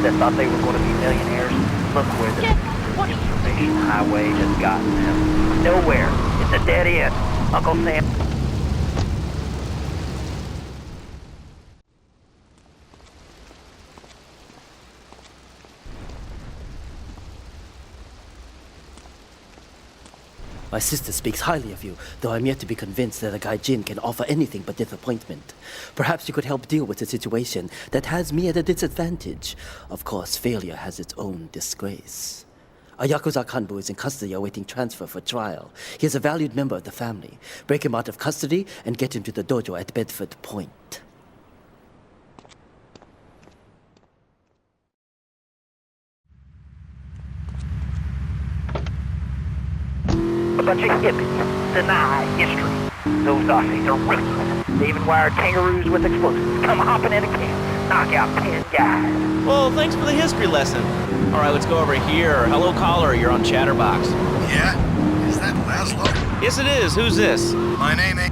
that thought they were going to be millionaires. Look where the information highway has gotten them. Nowhere. It's a dead end. Uncle Sam... My sister speaks highly of you, though I'm yet to be convinced that a guy Jin can offer anything but disappointment. Perhaps you could help deal with a situation that has me at a disadvantage. Of course, failure has its own disgrace. A Yakuza Kanbu is in custody awaiting transfer for trial. He is a valued member of the family. Break him out of custody and get him to the dojo at Bedford Point. A bunch of hippies deny history. Those Aussies are racist. They even wired kangaroos with explosives. Come hopping in a camp, knock out 10 guys. Well, thanks for the history lesson. All right, let's go over here. Hello, caller. You're on Chatterbox. Yeah? Is that Laszlo? Yes, it is. Who's this? My name ain't...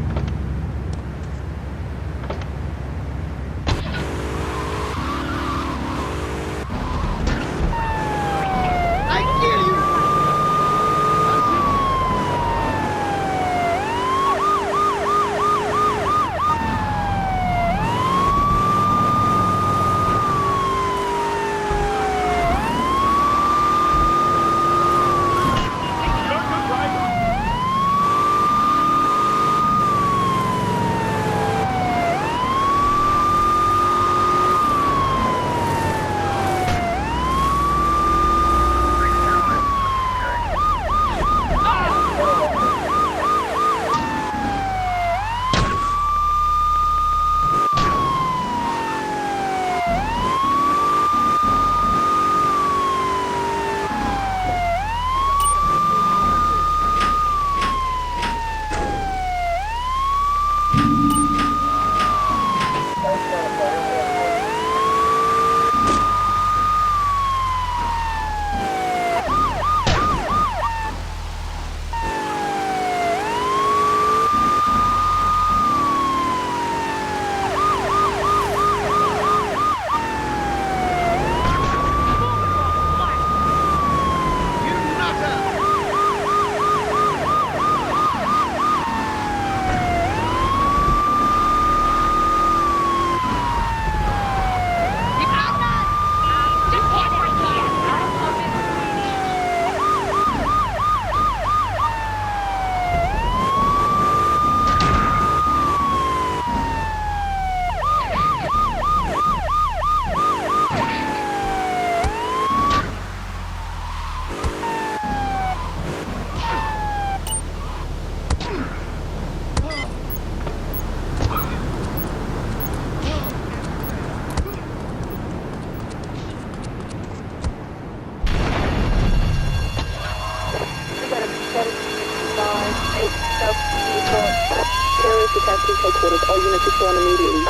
Headquarters, all units respond immediately.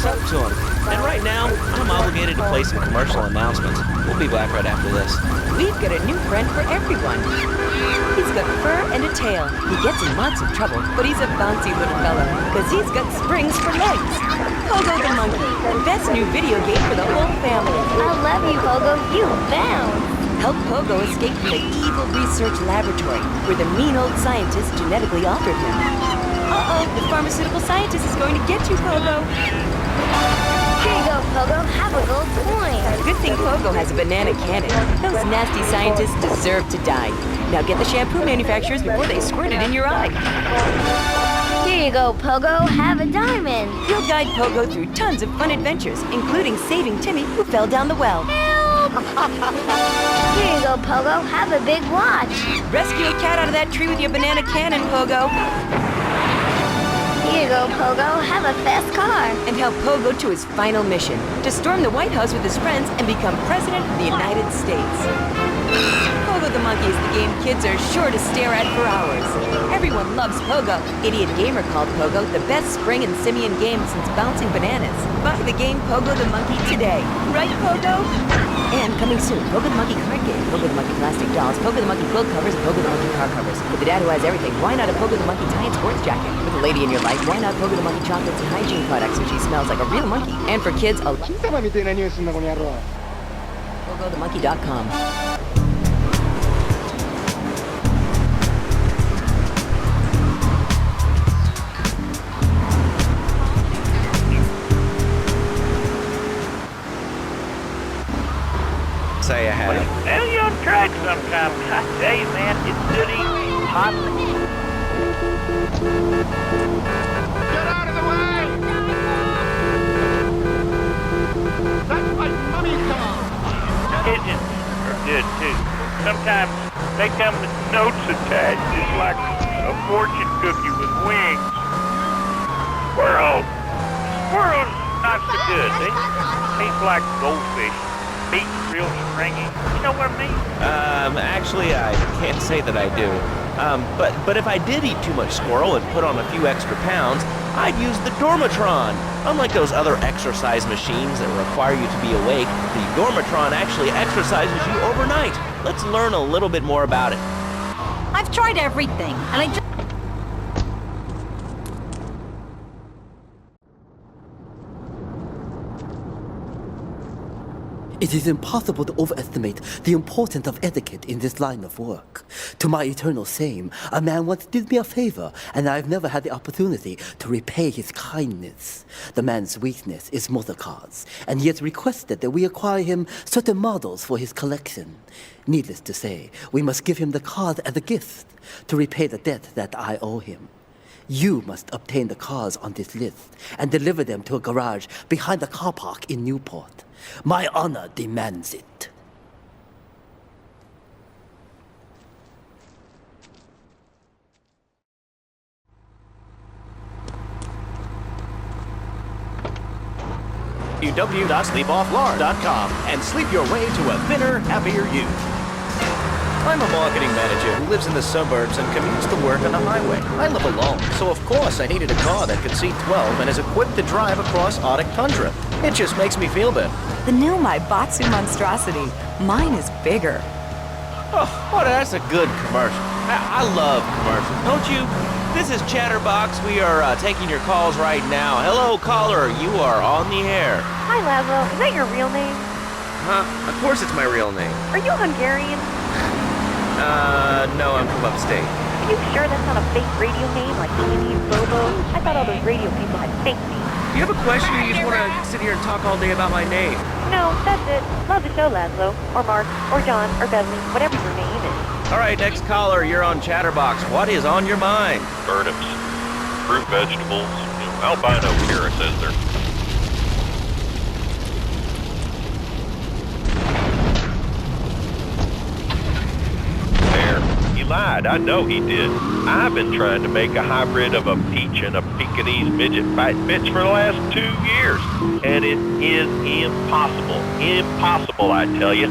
Up to him. And right now, I'm obligated to play some commercial announcements. We'll be back right after this. We've got a new friend for everyone. He's got fur and a tail. He gets in lots of trouble, but he's a bouncy little fella, because he's got springs for legs. Pogo the monkey, the best new video game for the whole family. I love you, Pogo. You bounce. Help Pogo escape from the evil research laboratory, where the mean old scientist genetically altered him. Uh-oh, the pharmaceutical scientist is going to get you, Pogo. Here you go, Pogo. Have a gold coin. Good thing Pogo has a banana cannon. Those nasty scientists deserve to die. Now get the shampoo manufacturers before they squirt it in your eye. Here you go, Pogo. Have a diamond. You'll guide Pogo through tons of fun adventures, including saving Timmy, who fell down the well. Help! Here you go, Pogo. Have a big watch. Rescue a cat out of that tree with your banana cannon, Pogo. Here you go, Pogo. Have a fast car. And help Pogo to his final mission, to storm the White House with his friends and become President of the United States. Pogo the Monkey is the game kids are sure to stare at for hours. Everyone loves Pogo. Idiot Gamer called Pogo the best spring and simian game since bouncing bananas. Buy the game Pogo the Monkey today. Right, Pogo? And coming soon, Pogo the Monkey card game, Pogo the Monkey plastic dolls, Pogo the Monkey quilt covers, and Pogo the Monkey car covers. With a dad who has everything, why not a Pogo the Monkey tie and sports jacket? With a lady in your life, why not Pogo the Monkey chocolates and hygiene products so she smells like a real monkey? And for kids, PogoTheMonkey.com. Say I had. Well, you're on track sometimes. I tell you, man, it's sooty, hot. Get out of the way! That's my mummy's car! Pigeons are good, too. Sometimes they come with notes attached, just like a fortune cookie with wings. Squirrels not so good. They taste like goldfish. Beak real stringy. You know what I mean? Actually, I can't say that I do. But if I did eat too much squirrel and put on a few extra pounds, I'd use the Dormatron. Unlike those other exercise machines that require you to be awake, the Dormatron actually exercises you overnight. Let's learn a little bit more about it. I've tried everything, and I just... It is impossible to overestimate the importance of etiquette in this line of work. To my eternal shame, a man once did me a favor, and I've never had the opportunity to repay his kindness. The man's weakness is motor cars, and he has requested that we acquire him certain models for his collection. Needless to say, we must give him the cars as a gift to repay the debt that I owe him. You must obtain the cars on this list and deliver them to a garage behind the car park in Newport. My honor demands it. www.sleepofflard.com and sleep your way to a thinner, happier you. I'm a marketing manager who lives in the suburbs and commutes to work on the highway. I live alone, so of course I needed a car that could seat 12 and is equipped to drive across Arctic tundra. It just makes me feel better. The new Maibatsu monstrosity. Mine is bigger. Oh, that's a good commercial. I love commercials, don't you? This is Chatterbox. We are taking your calls right now. Hello, caller. You are on the air. Hi, Laszlo. Is that your real name? Huh? Of course it's my real name. Are you Hungarian? No, I'm from upstate. Are you sure that's not a fake radio name like Annie and Bobo? I thought all those radio people had fake names. Do you have a question or you just want to sit here and talk all day about my name? No, that's it. Love the show, Laszlo. Or Mark, or John, or Beverly, whatever your name is. All right, next caller, you're on Chatterbox. What is on your mind? Turnips, fruit, vegetables, albino here, it says there. He lied. I know he did. I've been trying to make a hybrid of a peach and a Pekingese midget fight bitch for the last 2 years. And it is impossible. Impossible, I tell you.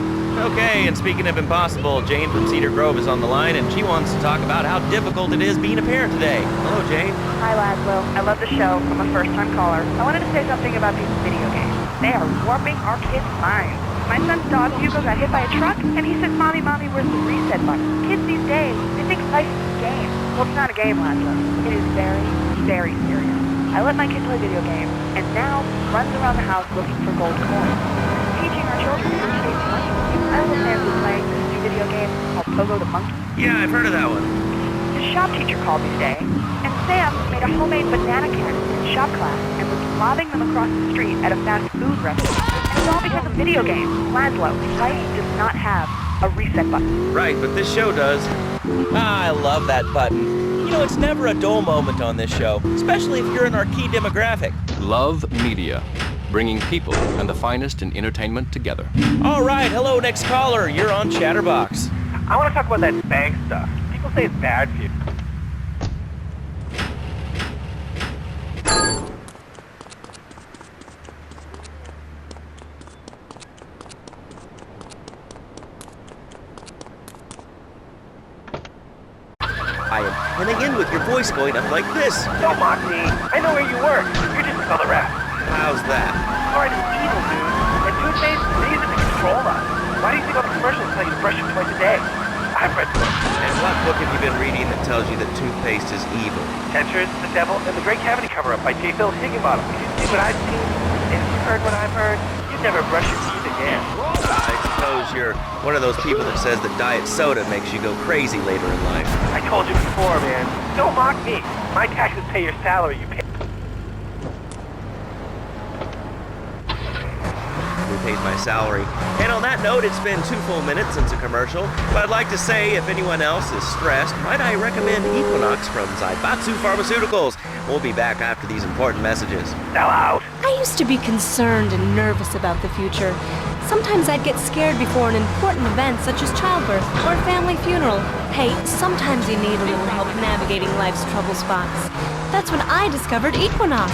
Okay, and speaking of impossible, Jane from Cedar Grove is on the line, and she wants to talk about how difficult it is being a parent today. Hello, Jane. Hi, Laszlo. I love the show. I'm a first-time caller. I wanted to say something about these video games. They are warping our kids' minds. My son's dog, Hugo, got hit by a truck, and he said, Mommy, where's the reset button? Kids these days, they think life is a game. Well, it's not a game, Laszlo. It is very, very serious. I let my kid play video games, and now runs around the house looking for gold coins. Teaching our children how to save money. I have a man who's playing this new video game called Pogo the Monkey. Yeah, I've heard of that one. His shop teacher called me today, and Sam made a homemade banana cannon in shop class and was lobbing them across the street at a fast food restaurant. And it's all because of video games. Laszlo, life does not have a reset button. Right, but this show does. I love that button. You know, it's never a dull moment on this show, especially if you're in our key demographic. Love Media, bringing people and the finest in entertainment together. All right, hello, next caller. You're on Chatterbox. I want to talk about that spank stuff. People say it's bad for you. I am, and they end with your voice going up like this. Don't mock me. I know where you work. You're just another rat. How's that? Alright, it's evil, dude. And toothpaste is easy to control us. Why do you think all the commercials tell you to brush it twice a day? I've read books. And what book have you been reading that tells you that toothpaste is evil? Tetris, The Devil, and The Great Cavity Cover-Up by J. Phil Higginbottom. You see what I've seen, and you've heard what I've heard. You never brush your teeth again. I suppose you're one of those people that says that diet soda makes you go crazy later in life. I told you before, man. Don't mock me. My taxes pay your salary. You pay. Who pays my salary? And on that note, it's been 2 full minutes since a commercial. But I'd like to say, if anyone else is stressed, might I recommend Equinox from Zaibatsu Pharmaceuticals. We'll be back after these important messages. Sell out. I used to be concerned and nervous about the future. Sometimes I'd get scared before an important event such as childbirth or a family funeral. Hey, sometimes you need a little help navigating life's trouble spots. That's when I discovered Equinox.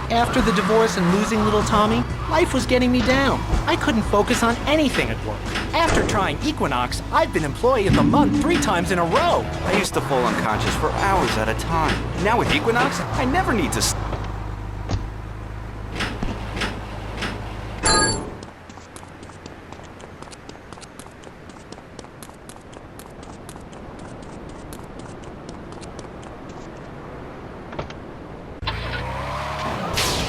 After the divorce and losing little Tommy, life was getting me down. I couldn't focus on anything at work. After trying Equinox, I've been Employee of the Month 3 times in a row. I used to fall unconscious for hours at a time. Now with Equinox, I never need to...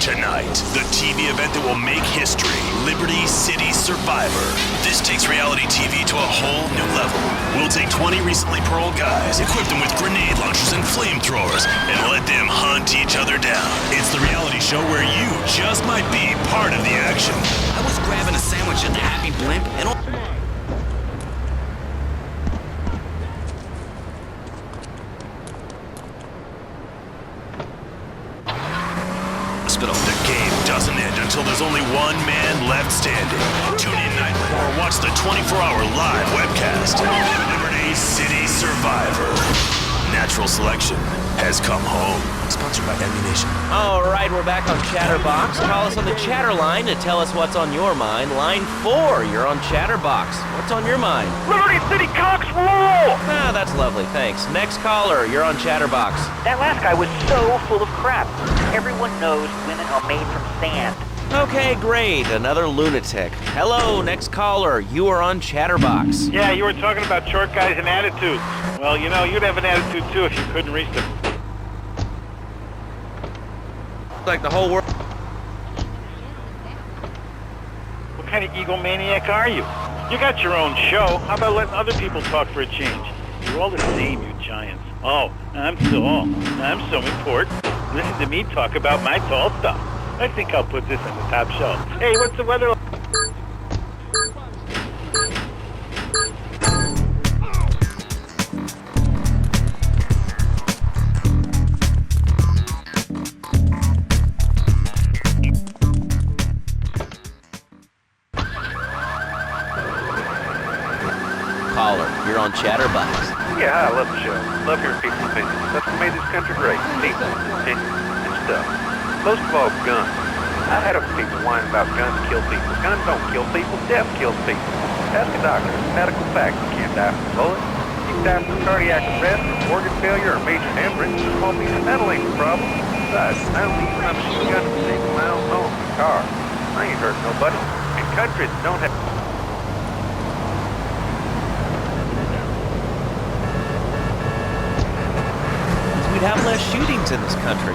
Tonight, the TV event that will make history, Liberty City Survivor. This takes reality TV to a whole new level. We'll take 20 recently paroled guys, equip them with grenade launchers and flamethrowers, and let them hunt each other down. It's the reality show where you just might be part of the action. I was grabbing a sandwich at the Happy Blimp and... The game doesn't end until there's only one man left standing. Tune in nightly or watch the 24-hour live webcast. Liberty City Survivor. Natural selection has come home. Sponsored by Elimination. All right, we're back on Chatterbox. Call us on the chatter line to tell us what's on your mind. Line 4, you're on Chatterbox. What's on your mind? Liberty City Cox rule! Ah, that's lovely, thanks. Next caller, you're on Chatterbox. That last guy was so full of crap. Everyone knows women are made from sand. Okay, great. Another lunatic. Hello, next caller. You are on Chatterbox. Yeah, you were talking about short guys and attitudes. Well, you know, you'd have an attitude too if you couldn't reach them. Like the whole world. What kind of egomaniac are you? You got your own show. How about letting other people talk for a change? You're all the same, you giants. Oh, I'm so important. Listen to me talk about my tall stuff. I think I'll put this on the top shelf. Hey, what's the weather like? Caller, you're on Chatterbox. Yeah, I love the show. Love hearing people's opinions. That's what made this country great. People, opinions, and stuff. Most of all, guns. I've had enough people whining about guns kill people. Guns don't kill people. Death kills people. Ask a doctor. It's a medical fact. You can't die from a bullet. You can die from cardiac arrest, organ failure, or major hemorrhage. A small piece of metal ain't the problem. Besides, I don't need my machine gun to save a mile home in a car. I ain't hurting nobody. And countries don't have... We'd have less shootings in this country.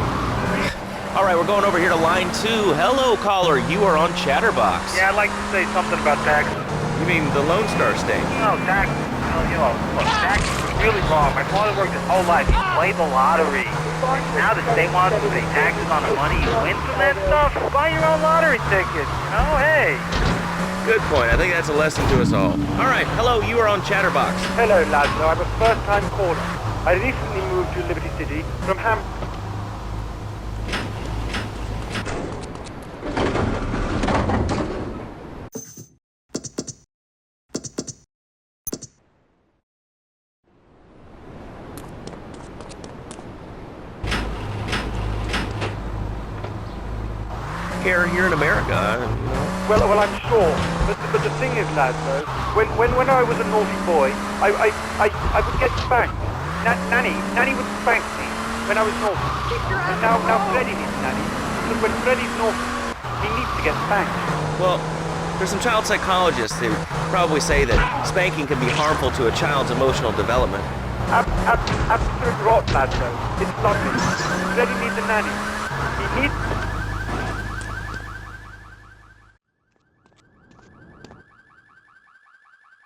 All right, we're going over here to line 2. Hello, caller. You are on Chatterbox. Yeah, I'd like to say something about taxes. You mean the Lone Star State? No, taxes. Look, taxes are really wrong. My father worked his whole life. He played the lottery. Now the state wants to pay taxes on the money you win from that stuff. Buy your own lottery ticket. You know, hey. Good point. I think that's a lesson to us all. All right, hello. You are on Chatterbox. Hello, Lazlo. I'm a first-time caller. I recently moved to Liberty City from Here in America. Well, I'm sure. But the thing is, Lazlo, when I was a naughty boy, I would get spanked. Nanny would spank me when I was naughty. And now Freddy needs Nanny. Because when Freddy's naughty, he needs to get spanked. Well, there's some child psychologists who probably say that spanking can be harmful to a child's emotional development. Absolute rot, lad, though. It's lovely. Freddy needs a nanny. He needs...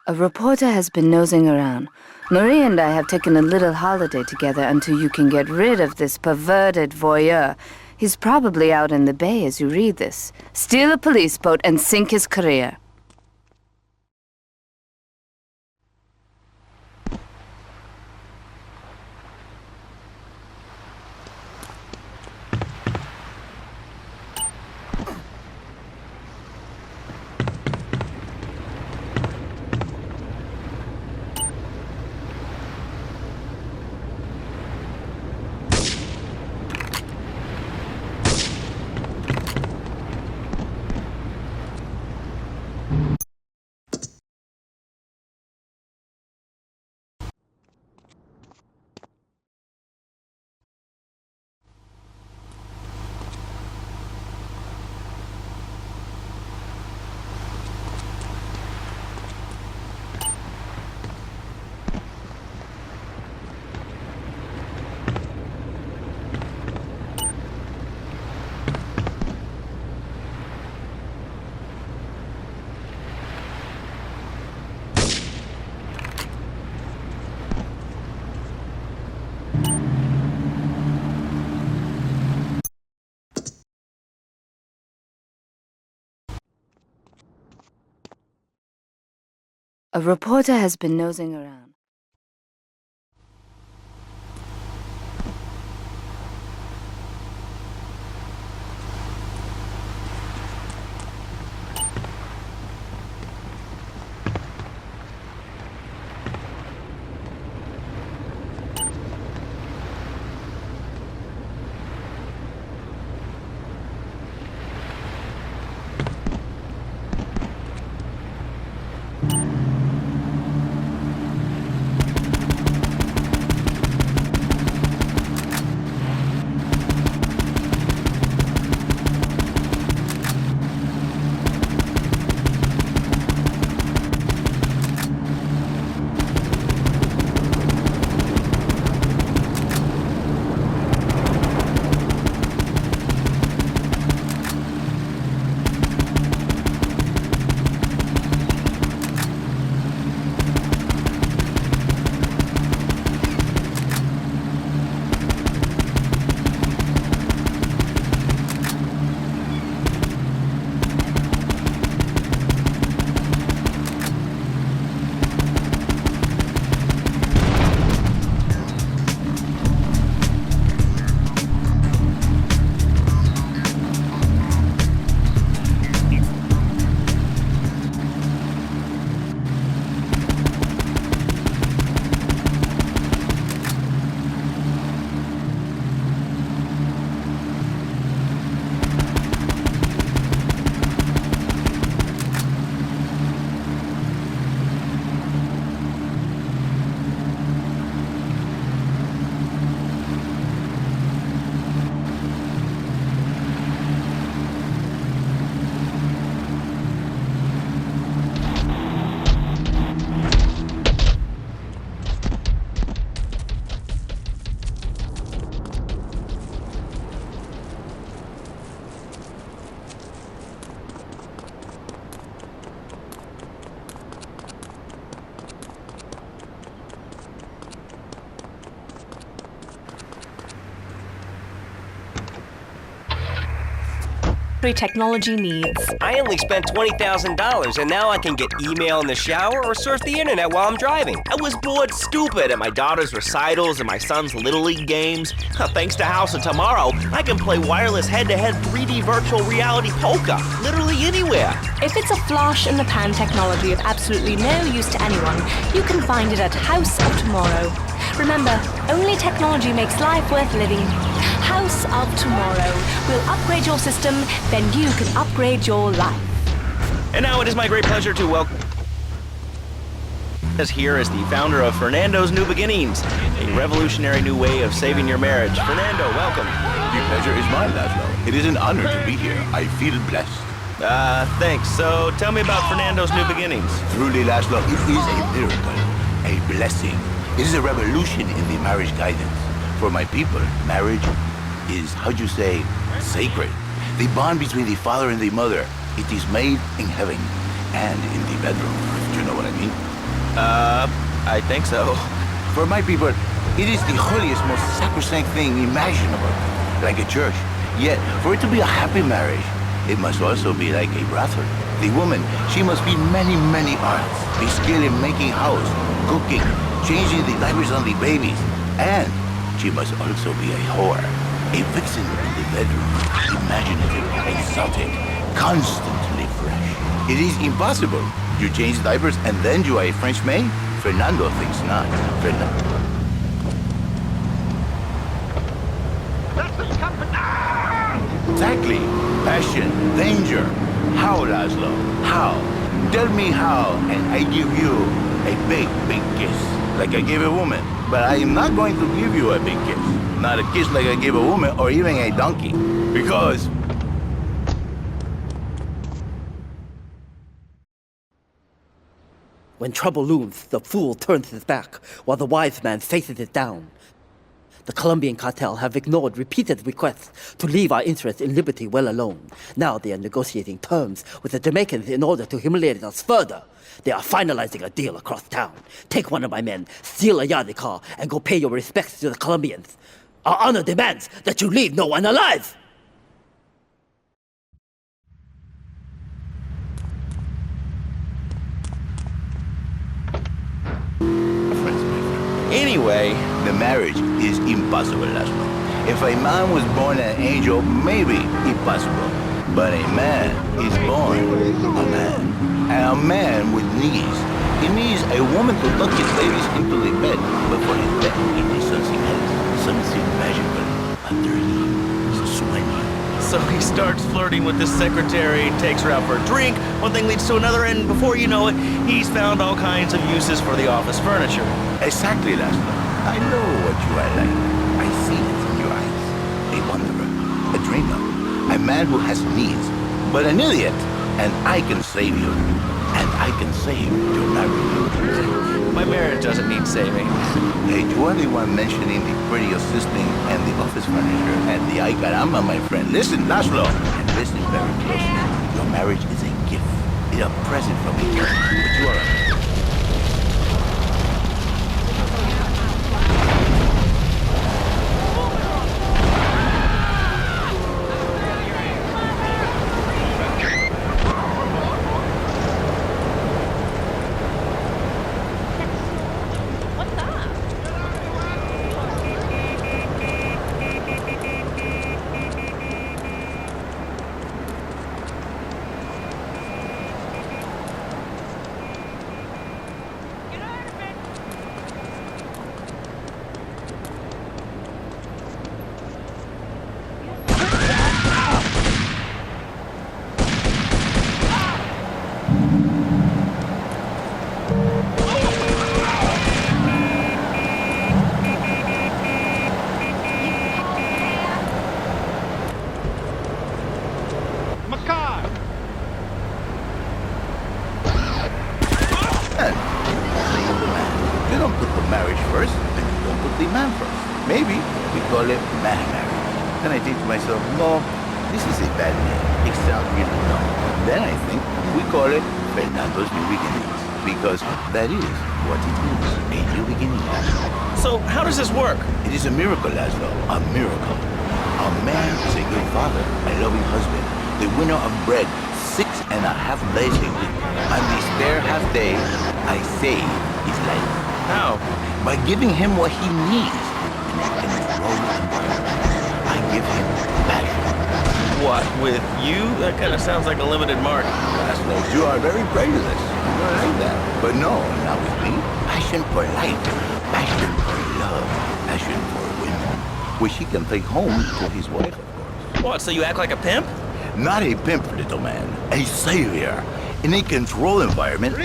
A reporter has been nosing around. Marie and I have taken a little holiday together until you can get rid of this perverted voyeur. He's probably out in the bay as you read this. Steal a police boat and sink his career. A reporter has been nosing around. Technology needs. I only spent $20,000 and now I can get email in the shower or surf the internet while I'm driving. I was bored stupid at my daughter's recitals and my son's Little League games. Thanks to House of Tomorrow, I can play wireless head-to-head 3D virtual reality poker, literally anywhere. If it's a flash-in-the-pan technology of absolutely no use to anyone, you can find it at House of Tomorrow. Remember, only technology makes life worth living. House of Tomorrow will upgrade your system, then you can upgrade your life. And now it is my great pleasure to welcome... As here is the founder of Fernando's New Beginnings, a revolutionary new way of saving your marriage. Fernando, welcome. The pleasure is mine, Laszlo. It is an honor to be here. I feel blessed. Thanks. So tell me about Fernando's New Beginnings. Truly, Laszlo, it is a miracle, a blessing. It is a revolution in the marriage guidance. For my people, marriage is, how'd you say, sacred. The bond between the father and the mother, it is made in heaven and in the bedroom. Do you know what I mean? I think so. For my people, it is the holiest, most sacrosanct thing imaginable, like a church. Yet, for it to be a happy marriage, it must also be like a brothel. The woman, she must be many, many arts. Be skilled in making house, cooking, changing the diapers on the babies. And she must also be a whore, a vixen in the bedroom, imaginative, exotic, constantly fresh. It is impossible. You change diapers and then you are a French maid? Fernando thinks not. Exactly. Passion, danger. How, Laszlo? How? Tell me how, and I give you a big, big kiss, like I gave a woman. But I am not going to give you a big kiss. Not a kiss like I gave a woman or even a donkey. Because... When trouble looms, the fool turns his back, while the wise man faces it down. The Colombian cartel have ignored repeated requests to leave our interests in liberty well alone. Now they are negotiating terms with the Jamaicans in order to humiliate us further. They are finalizing a deal across town. Take one of my men, steal a Yardie car, and go pay your respects to the Colombians. Our honor demands that you leave no one alive! Anyway, the marriage is impossible, Laszlo. If a man was born an angel, maybe impossible. But a man is born a man. And a man with knees. He needs a woman to tuck his babies into the bed. But for his bed, he needs something else. Something magical underneath. Swinging. So he starts flirting with this secretary, takes her out for a drink, one thing leads to another, and before you know it, he's found all kinds of uses for the office furniture. Exactly, Laszlo. I know what you are like. I see it in your eyes. A wanderer, a dreamer, a man who has needs, but an idiot. And I can save you. And I can save your marriage. My marriage doesn't need saving. Hey, you are the one mentioning the pretty assisting and the office furniture and the ay caramba, my friend. Listen, Laszlo, and listen very closely. Your marriage is a gift. It's a present from me. But you are that is what it is, a new beginning. So, how does this work? It is a miracle, Laszlo, a miracle. A man is a good father, a loving husband, the winner of bread 6.5 days a week. On the spare half day, I save his life. How? By giving him what he needs in a controlled environment. I give him passion. What, with you? That kind of sounds like a limited market. Laszlo, you are very prejudiced. Like that. But no, not with me. Passion for life, passion for love, passion for women, which he can take home to his wife, of course. What, so you act like a pimp? Not a pimp, little man. A savior. In a controlled environment,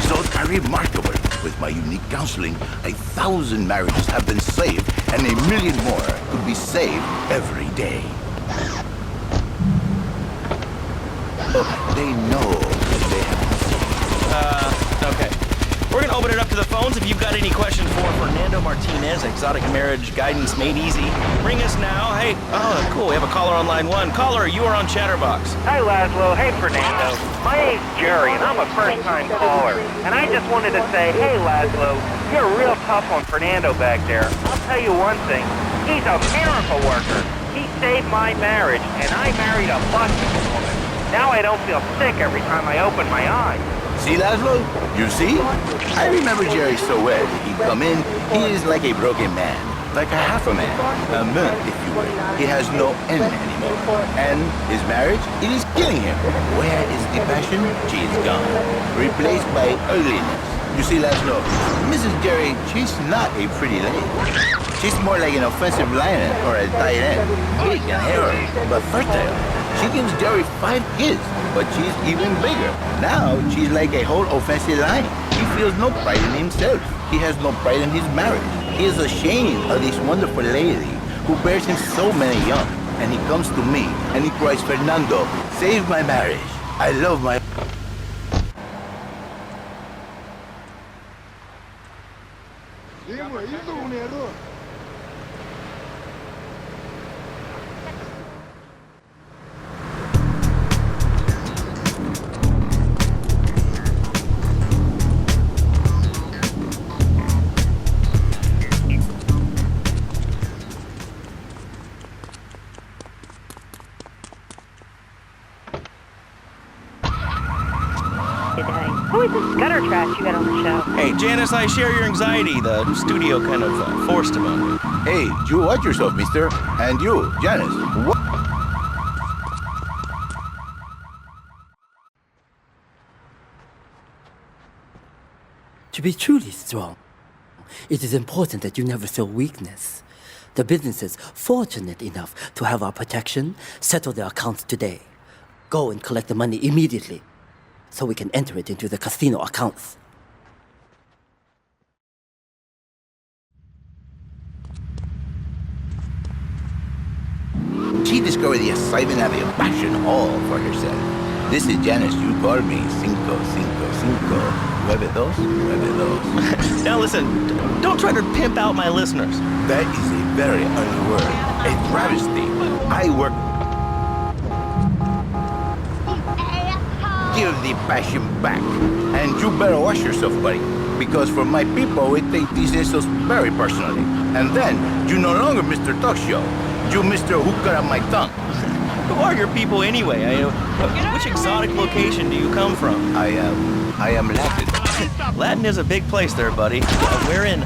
results are remarkable. With my unique counseling, 1,000 marriages have been saved, and 1 million more could be saved every day. Oh, they know that they have... Okay. We're gonna open it up to the phones. If you've got any questions for Fernando Martinez, Exotic Marriage Guidance Made Easy, ring us now. Hey, oh, cool, we have a caller on line 1. Caller, you are on Chatterbox. Hi, Laszlo. Hey, Fernando. My name's Jerry, and I'm a first-time caller. And I just wanted to say, hey, Laszlo, you're real tough on Fernando back there. I'll tell you one thing. He's a miracle worker. He saved my marriage, and I married a busted woman. Now I don't feel sick every time I open my eyes. See, Laszlo? You see? I remember Jerry so well. He'd come in, he is like a broken man. Like a half a man. A man, if you will. He has no end anymore. And his marriage, it is killing him. Where is the passion? She is gone. Replaced by ugliness. You see, Laszlo, Mrs. Jerry, she's not a pretty lady. She's more like an offensive lion or a tight end. Big and hairy, but fertile. She gives Jerry 5 kids, but she's even bigger. Now, she's like a whole offensive lion. He feels no pride in himself. He has no pride in his marriage. He is ashamed of this wonderful lady who bears him so many young. And he comes to me and he cries, Fernando, save my marriage. I love my... Who is this gutter trash you got on the show? Hey, Janice, I share your anxiety. The studio kind of forced him on me. Hey, you watch yourself, mister. And you, Janice, what? To be truly strong, it is important that you never show weakness. The businesses fortunate enough to have our protection settle their accounts today. Go and collect the money immediately, so we can enter it into the casino accounts. She discovered the assignment of the passion all for herself. This is Janice. You called me 5559292. Now listen, don't try to pimp out my listeners. That is a very ugly word. A travesty. I work... Give the passion back. And you better watch yourself, buddy. Because for my people, we take these insults very personally. And then, you no longer Mr. Talk Show. You Mr. Who Cut Out My Tongue. Who are your people anyway? Which exotic location do you come from? I am Latin. Latin is a big place there, buddy. We're in...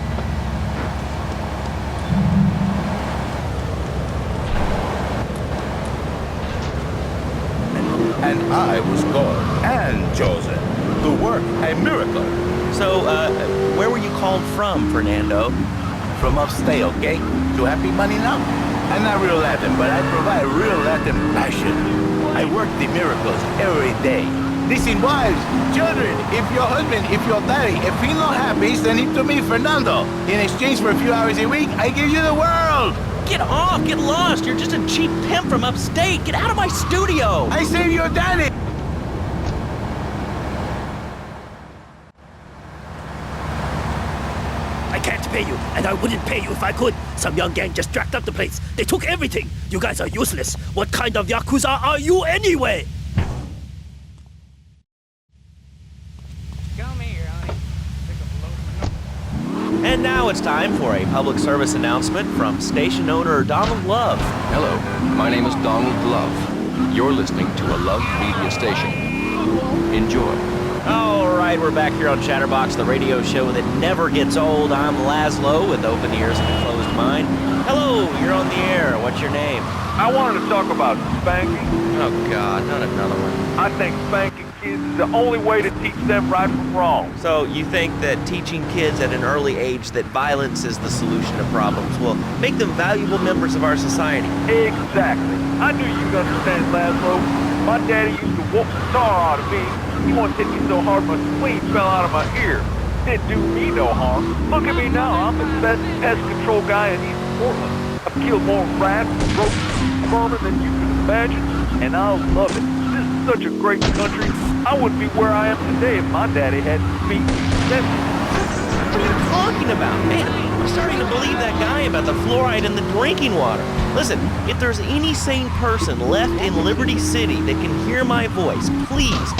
And I was called and chosen to work a miracle. So, where were you called from, Fernando? From upstate, okay? To happy money now? I'm not real Latin, but I provide real Latin passion. I work the miracles every day. Listen, wives, children, if your husband, if your daddy, if he's not happy, send him to me, Fernando. In exchange for a few hours a week, I give you the world. Get off! Get lost! You're just a cheap pimp from upstate! Get out of my studio! I saved your daddy! I can't pay you, and I wouldn't pay you if I could. Some young gang just jacked up the place. They took everything. You guys are useless. What kind of Yakuza are you anyway? And now it's time for a public service announcement from station owner Donald Love. Hello, my name is Donald Love. You're listening to a Love Media station. Enjoy. All right, we're back here on Chatterbox, the radio show that never gets old. I'm Laszlo with open ears and a closed mind. Hello, you're on the air. What's your name? I wanted to talk about spanking. Oh, God, not another one. I think spanking kids is the only way to teach them right from wrong. So you think that teaching kids at an early age that violence is the solution to problems will make them valuable members of our society? Exactly. I knew you'd understand, Laszlo. My daddy used to whoop the tar out of me. He once hit me so hard my spleen fell out of my ear. Didn't do me no harm. Look at me now. I'm the best pest control guy in East Portland. I've killed more rats and roaches and vermin than you can imagine, and I love it. This is such a great country. I wouldn't be where I am today if my daddy hadn't beat me senseless. What are you talking about? Man, I'm starting to believe that guy about the fluoride in the drinking water. Listen, if there's any sane person left in Liberty City that can hear my voice, please.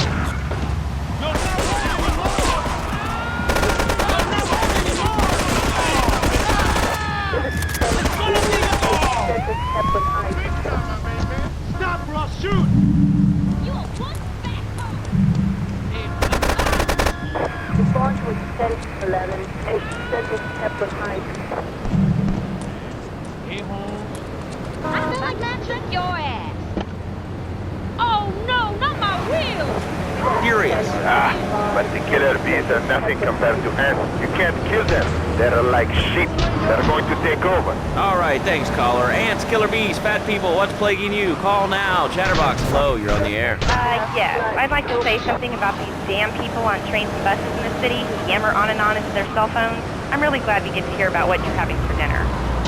Stop or I'll shoot! Respond to extent 11, extended Pepper Heights. I feel like launching your ass. Oh no, not my wheels! Furious. But the killer bees are nothing compared to ants. You can't kill them. They're like sheep. They're going to take over. All right, thanks, caller. Ants, killer bees, fat people, what's plaguing you? Call now. Chatterbox, hello, you're on the air. Yes. I'd like to say something about these damn people on trains and buses in the city who yammer on and on into their cell phones. I'm really glad we get to hear about what you're having for dinner.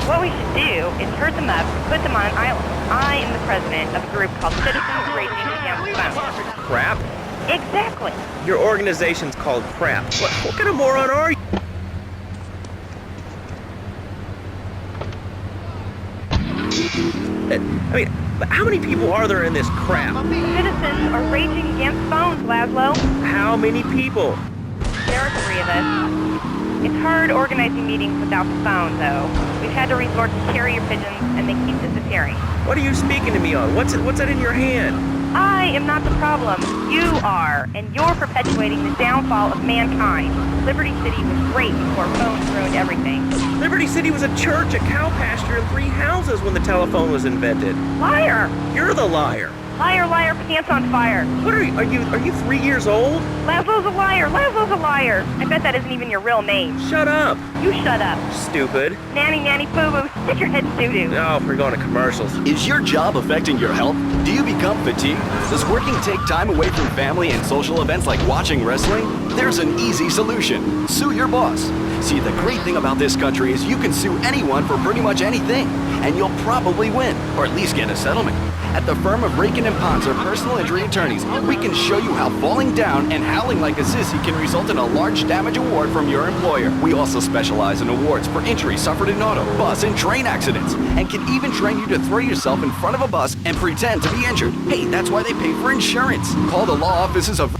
What we should do is herd them up and put them on an island. I am the president of a group called Citizens Raging Against Phones. Crap? Exactly. Your organization's called Crap. What kind of moron are you? I mean, how many people are there in this crap? Citizens are raging against phones, Laszlo. How many people? There are 3 of us. It's hard organizing meetings without the phone, though. We've had to resort to carrier pigeons, and they keep disappearing. What are you speaking to me on? What's that in your hand? I am not the problem. You are, and you're perpetuating the downfall of mankind. Liberty City was great before phones ruined everything. Liberty City was a church, a cow pasture, and 3 houses when the telephone was invented. Liar! You're the liar. Liar, liar, pants on fire. What are you 3 years old? Laszlo's a liar. Laszlo's a liar. I bet that isn't even your real name. Shut up. You shut up. Stupid. Nanny, nanny, boo-boo, stick your head in doo-doo. Oh, we're going to commercials. Is your job affecting your health? Do you become fatigued? Does working take time away from family and social events like watching wrestling? There's an easy solution. Sue your boss. See, the great thing about this country is you can sue anyone for pretty much anything, and you'll probably win, or at least get a settlement. At the firm of Rakin & Ponzer Personal Injury Attorneys, we can show you how falling down and howling like a sissy can result in a large damage award from your employer. We also specialize in awards for injuries suffered in auto, bus, and train accidents, and can even train you to throw yourself in front of a bus and pretend to be injured. Hey, that's why they pay for insurance. Call the law offices of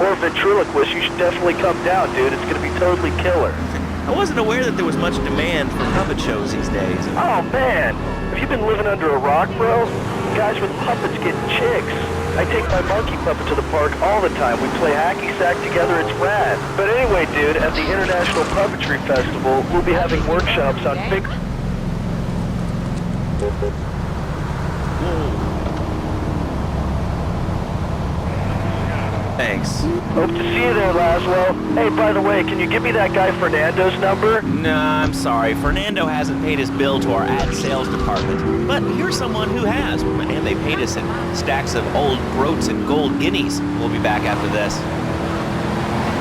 Or ventriloquist, you should definitely come down, dude. It's gonna be totally killer. I wasn't aware that there was much demand for puppet shows these days. Oh, man. Have you been living under a rock, bro? Guys with puppets get chicks. I take my monkey puppet to the park all the time. We play hacky sack together. It's rad. But anyway, dude, at the International Puppetry Festival, we'll be having workshops on big... Thanks. Hope to see you there, Laszlo. Hey, by the way, can you give me that guy Fernando's number? Nah, I'm sorry. Fernando hasn't paid his bill to our ad sales department. But you're someone who has, and they paid us in stacks of old groats and gold guineas. We'll be back after this.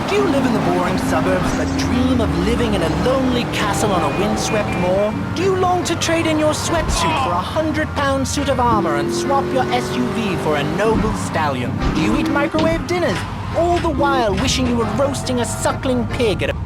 Do you live in the boring suburbs but dream of living in a lonely castle on a windswept moor? Do you long to trade in your sweatsuit for a 100-pound suit of armor and swap your SUV for a noble stallion? Do you eat microwave dinners, all the while wishing you were roasting a suckling pig at a...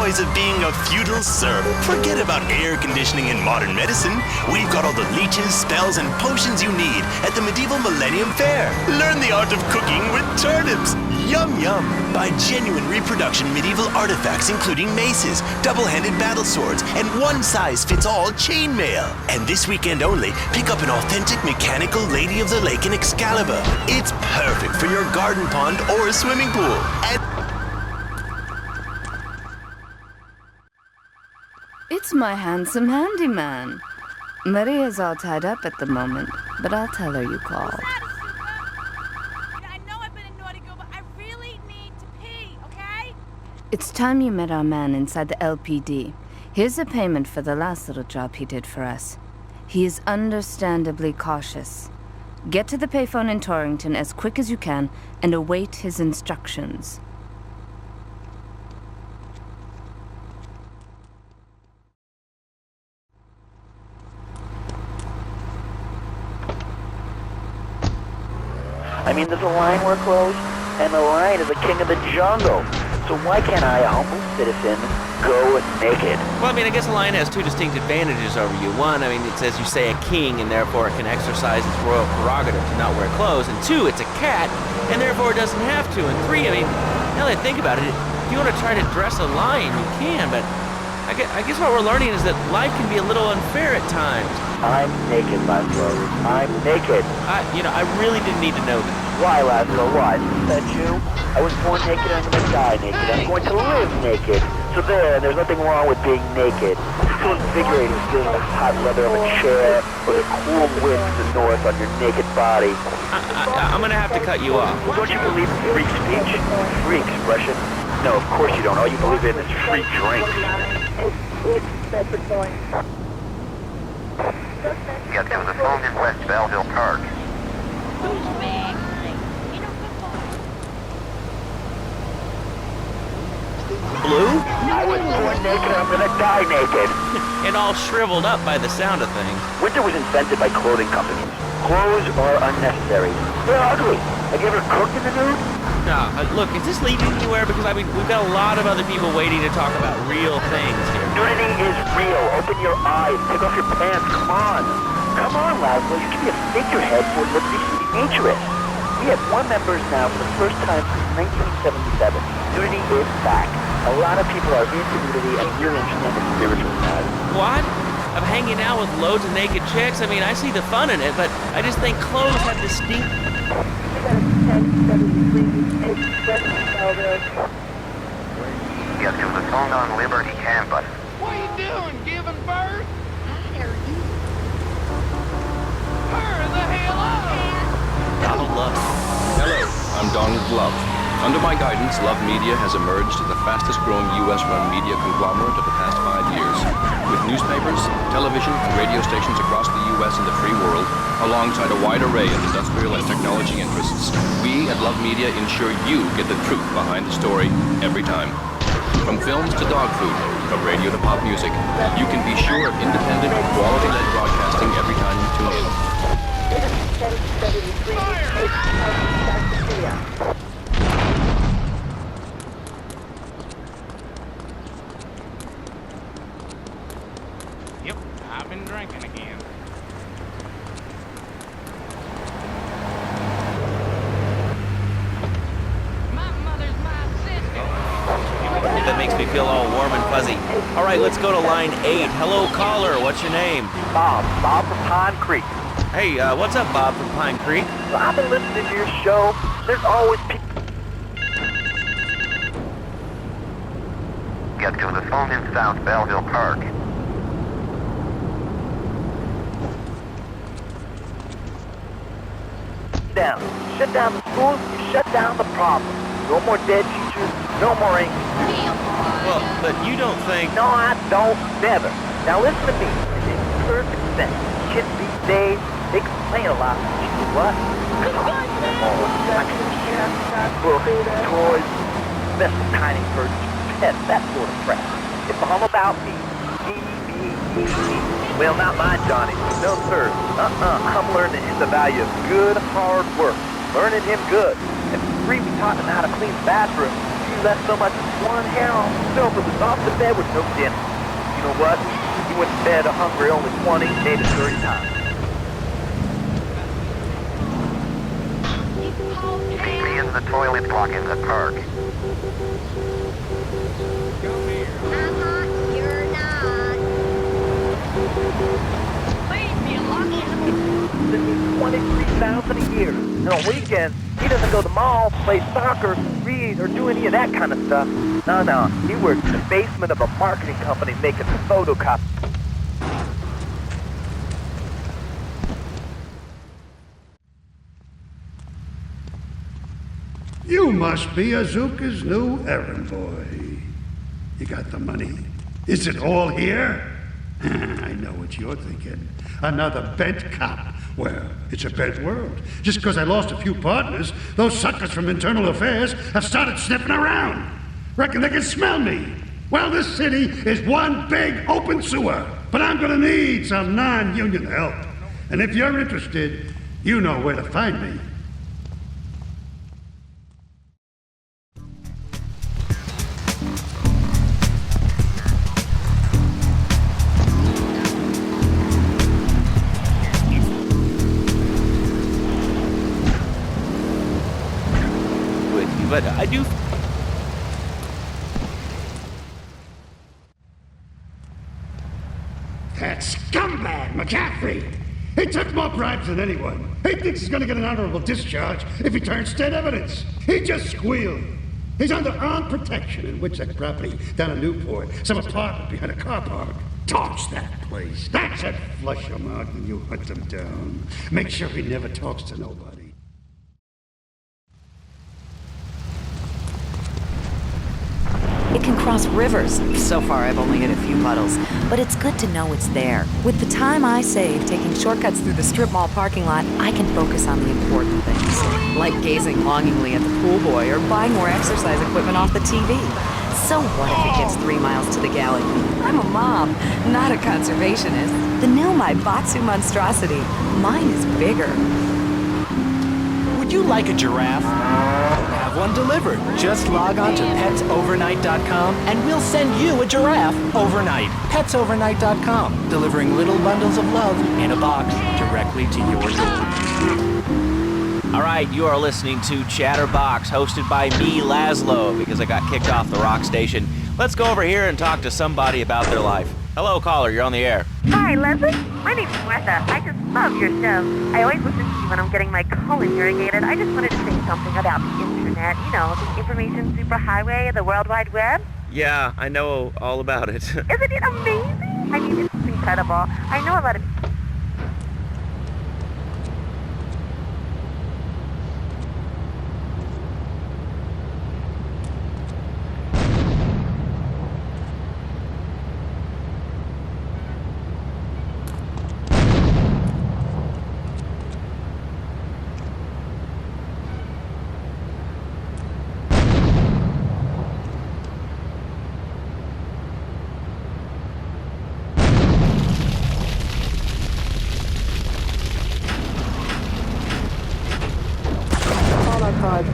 joys of being a feudal serf. Forget about air conditioning and modern medicine. We've got all the leeches, spells, and potions you need at the Medieval Millennium Fair. Learn the art of cooking with turnips. Yum yum. Buy genuine reproduction medieval artifacts including maces, double-handed battle swords, and one-size-fits-all chainmail. And this weekend only, pick up an authentic mechanical Lady of the Lake in Excalibur. It's perfect for your garden pond or swimming pool. And It's my handsome handyman. Maria's all tied up at the moment, but I'll tell her you called. I know I've been a naughty girl, but I really need to pee, okay? It's time you met our man inside the LPD. Here's a payment for the last little job he did for us. He is understandably cautious. Get to the payphone in Torrington as quick as you can and await his instructions. I mean, there's a line we're closed, and the lion is the king of the jungle. So why can't I, a humble citizen, go naked? Well, I mean, I guess a lion has two distinct advantages over you. One, I mean, it's as you say, a king, and therefore it can exercise its royal prerogative to not wear clothes. And two, it's a cat, and therefore it doesn't have to. And three, I mean, now that I think about it, if you want to try to dress a lion, you can, but I guess what we're learning is that life can be a little unfair at times. I'm naked, Laszlo. I'm naked. I really didn't need to know that. Why, Laszlo? Why? Is that you? I was born naked, I'm going to die naked. I'm going to live naked. So there's nothing wrong with being naked. It's so invigorating feeling the hot weather of a chair or the cool wind from the north on your naked body. I'm going to have to cut you off. Well, don't you believe in free speech? Free expression? No, of course you don't. All you believe in is free drinks. Get to the phone in West Belleville Park. Blue? I was born naked, I'm gonna die naked. And all shriveled up by the sound of things. Winter was invented by clothing companies. Clothes are unnecessary. They're ugly. Have you ever cooked in the nude? No, look, is this leading anywhere? Because, I mean, we've got a lot of other people waiting to talk about real things here. Nudity is real. Open your eyes. Take off your pants. Come on. Come on, Laszlo. You can be a figurehead for Liberty City Naturists. We have more members now for the first time since 1977. Nudity is back. A lot of people are into nudity and really understand the spiritual side. What? Of hanging out with loads of naked chicks? I mean, I see the fun in it, but I just think clothes have distinct... Get to the phone on Liberty campus. What are you doing, giving birth? Hurry the hell up! Donald Love. Hello, I'm Donald Love. Under my guidance, Love Media has emerged as the fastest-growing U.S.-run media conglomerate of the past 5 years. With newspapers, television, and radio stations across the U.S. and the free world, alongside a wide array of industrial and technology interests, we at Love Media ensure you get the truth behind the story every time. From films to dog food, from radio to pop music, you can be sure of independent, quality-led broadcasting every time you tune in. Yep, I've been drinking again. That makes me feel all warm and fuzzy. All right, let's go to line 8. Hello, caller. What's your name? Bob from Pine Creek. Hey, what's up, Bob from Pine Creek? So I've been listening to your show. There's always people... Get to the phone in South Belleville Park. down. Shut down the schools, you shut down the problem. No more dead teachers, no more English. Well, but you don't think... No, I don't. Never. Now listen to me. It makes perfect sense. Kids these days, they complain a lot. You know what? Books, toys, special tiny furniture, pets, that sort of crap. It's all about me. Me. Well, not mine, Johnny. No, sir. I'm learning the value of good, hard work. Learning him good. And free me taught him how to clean the bathroom. You left so much as one hair on himself and was off the bed with no dinner. You know what? He went to bed hungry only 20, maybe 30 times. Be in the toilet block in the park. You're not. Leave me alone. 23,000 a year. And on weekends, he doesn't go to the mall, play soccer, read, or do any of that kind of stuff. No. He works in the basement of a marketing company making photocopies. You must be Azuka's new errand boy. You got the money. Is it all here? I know what you're thinking. Another bent cop. Well, it's a bent world. Just because I lost a few partners, those suckers from Internal Affairs have started sniffing around. Reckon they can smell me. Well, this city is one big open sewer. But I'm gonna need some non-union help. And if you're interested, you know where to find me. But I do... That scumbag, McCaffrey! He took more bribes than anyone. He thinks he's gonna get an honorable discharge if he turns state evidence. He just squealed. He's under armed protection in Witchett property down in Newport, some apartment behind a car park. Torch that place. That's it. Flush him out when you hunt him down. Make sure he never talks to nobody. It can cross rivers. So far, I've only hit a few puddles, but it's good to know it's there. With the time I save taking shortcuts through the strip mall parking lot, I can focus on the important things, like gazing longingly at the pool boy or buying more exercise equipment off the TV. So what if it gets 3 miles to the galley? I'm a mom, not a conservationist. The new Maibatsu monstrosity. Mine is bigger. Would you like a giraffe? Have one delivered. Just log on to petsovernight.com and we'll send you a giraffe overnight. Petsovernight.com, delivering little bundles of love in a box directly to your door. All right, you are listening to Chatterbox, hosted by me, Laszlo, because I got kicked off the rock station. Let's go over here and talk to somebody about their life. Hello, caller, you're on the air. Hi, Leslie. My name's Martha. I just love your show. I always listen to you when I'm getting my colon irrigated. I just wanted to say something about the internet. You know, the information superhighway, the World Wide Web. Yeah, I know all about it. Isn't it amazing? I mean, it's incredible. I know a lot of...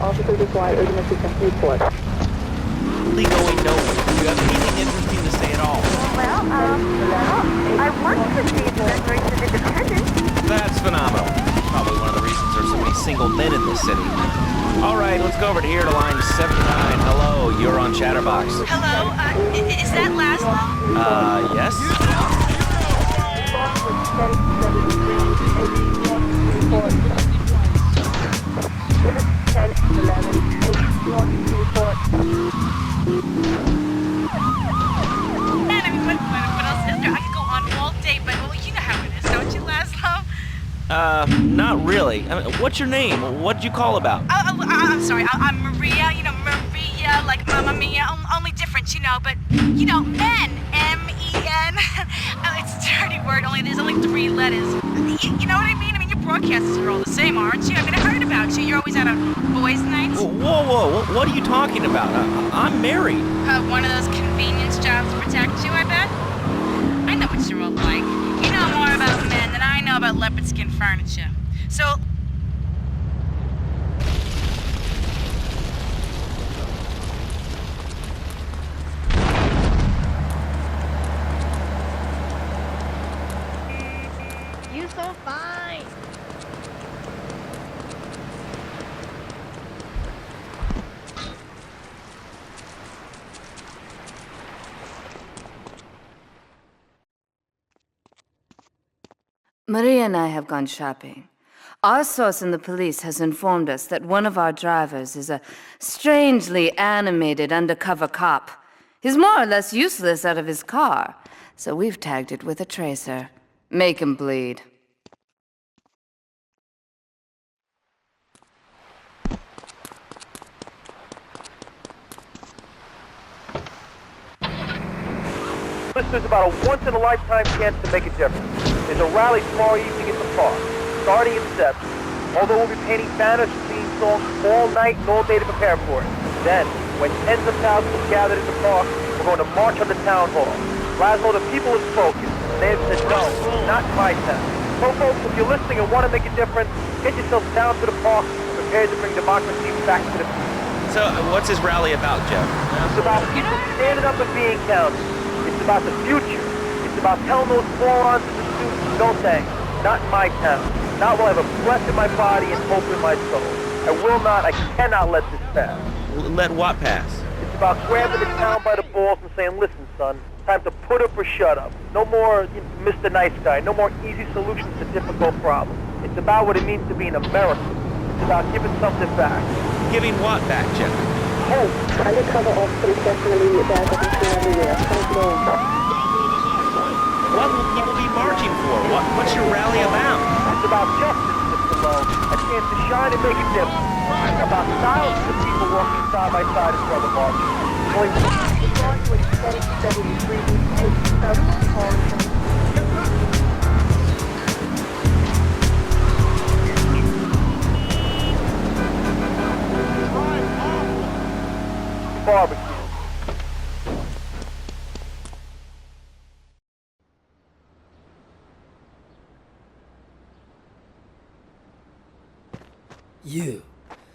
Officers required urgent assistance report. Really going nowhere. Do you have anything interesting to say at all? Well, I want to see the Declaration of Independence. That's phenomenal. Probably one of the reasons there's so many single men in this city. All right, let's go over to here to line 79. Hello, you're on Chatterbox. Hello, is that Laszlo? Yes? Man, I mean, what else is there? I could go on all day, but well, you know how it is, don't you, Laszlo? Not really. I mean, what's your name? What'd you call about? I'm sorry, I'm Maria, you know, Maria, like Mamma Mia, only different, you know, but, you know, men, M-E-N. It's a dirty word, there's only 3 letters. You know what I mean? I mean, your broadcasters are all the same, aren't you? I mean, I heard about you. You're always out on boys' nights. Whoa, what are you talking about? I'm married. One of those convenience jobs to protect you, I bet? I know what you're all like. You know more about men than I know about leopard skin furniture. So... Maria and I have gone shopping. Our source in the police has informed us that one of our drivers is a strangely animated undercover cop. He's more or less useless out of his car, so we've tagged it with a tracer. Make him bleed. This is about a once-in-a-lifetime chance to make a difference. There's a rally tomorrow evening at the park, starting at 7. Although we'll be painting banners and singing songs all night and all day to prepare for it. Then, when tens of thousands are gathered in the park, we're going to march on the town hall. Laszlo, the people have spoken. They have said no, not my town. So folks, if you're listening and want to make a difference, get yourself down to the park and prepare to bring democracy back to the people. So, what's his rally about, Jeff? It's about people standing up and being counted. It's about the future. It's about telling those morons and the students, no thanks, not in my town. Not while I have a breath in my body and hope in my soul. I cannot let this pass. Let what pass? It's about grabbing the town by the balls and saying, listen, son, time to put up or shut up. No more Mr. Nice Guy. No more easy solutions to difficult problems. It's about what it means to be an American. It's about giving something back. Giving what back, Jeff? Hope. What will people be marching for? What's your rally about? It's about justice, Mr. Lowe. A chance to shine and make a difference. It's about thousands of people working side by side as brother marches. Barbecue. You.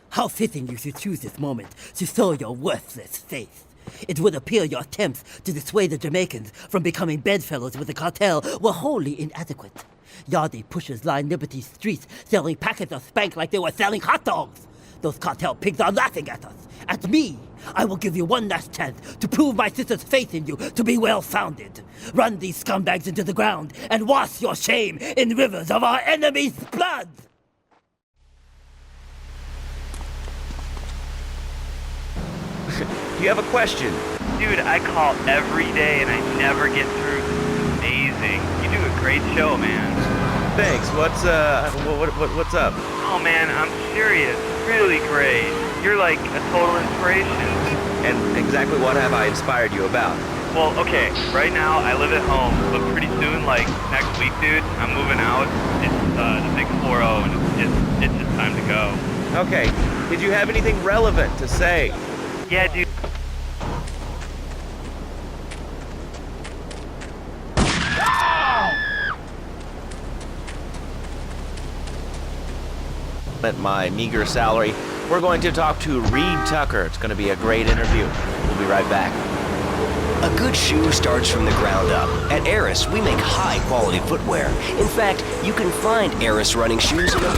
How fitting you should choose this moment to show your worthless faith. It would appear your attempts to dissuade the Jamaicans from becoming bedfellows with the cartel were wholly inadequate. Yardie pushers line Liberty streets selling packets of spank like they were selling hot dogs. Those cartel pigs are laughing at us. At me. I will give you one last chance to prove my sister's faith in you to be well-founded. Run these scumbags into the ground and wash your shame in rivers of our enemies' blood! Do you have a question? Dude, I call every day and I never get through. It's amazing. You do a great show, man. Thanks. What's up? Oh man, I'm serious. Really great. You're like a total inspiration. And exactly what have I inspired you about? Well, okay, right now I live at home, but pretty soon, like next week, dude, I'm moving out. It's the big 4-0 and it's just time to go. Okay, did you have anything relevant to say? Yeah, dude. At my meager salary, we're going to talk to Reed Tucker. It's going to be a great interview. We'll be right back. A good shoe starts from the ground up. At Eris, we make high-quality footwear. In fact, you can find Eris running shoes in a...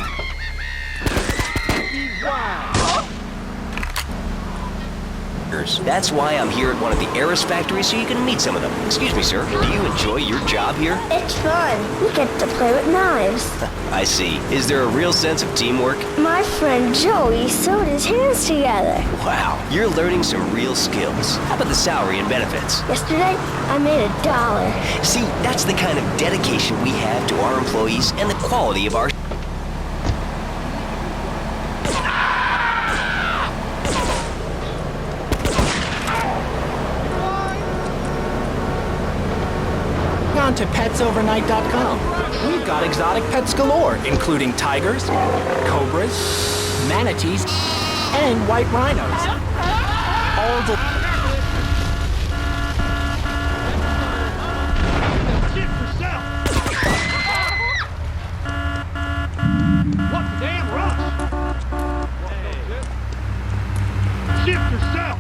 That's why I'm here at one of the Eris factories so you can meet some of them. Excuse me, sir. Do you enjoy your job here? It's fun. We get to play with knives. I see. Is there a real sense of teamwork? My friend Joey sewed his hands together. Wow, you're learning some real skills. How about the salary and benefits? Yesterday, I made $1. See, that's the kind of dedication we have to our employees and the quality of our... On to petsovernight.com. We've got exotic pets galore, including tigers, cobras, manatees, and white rhinos. All the... What the damn rush? Shift yourself!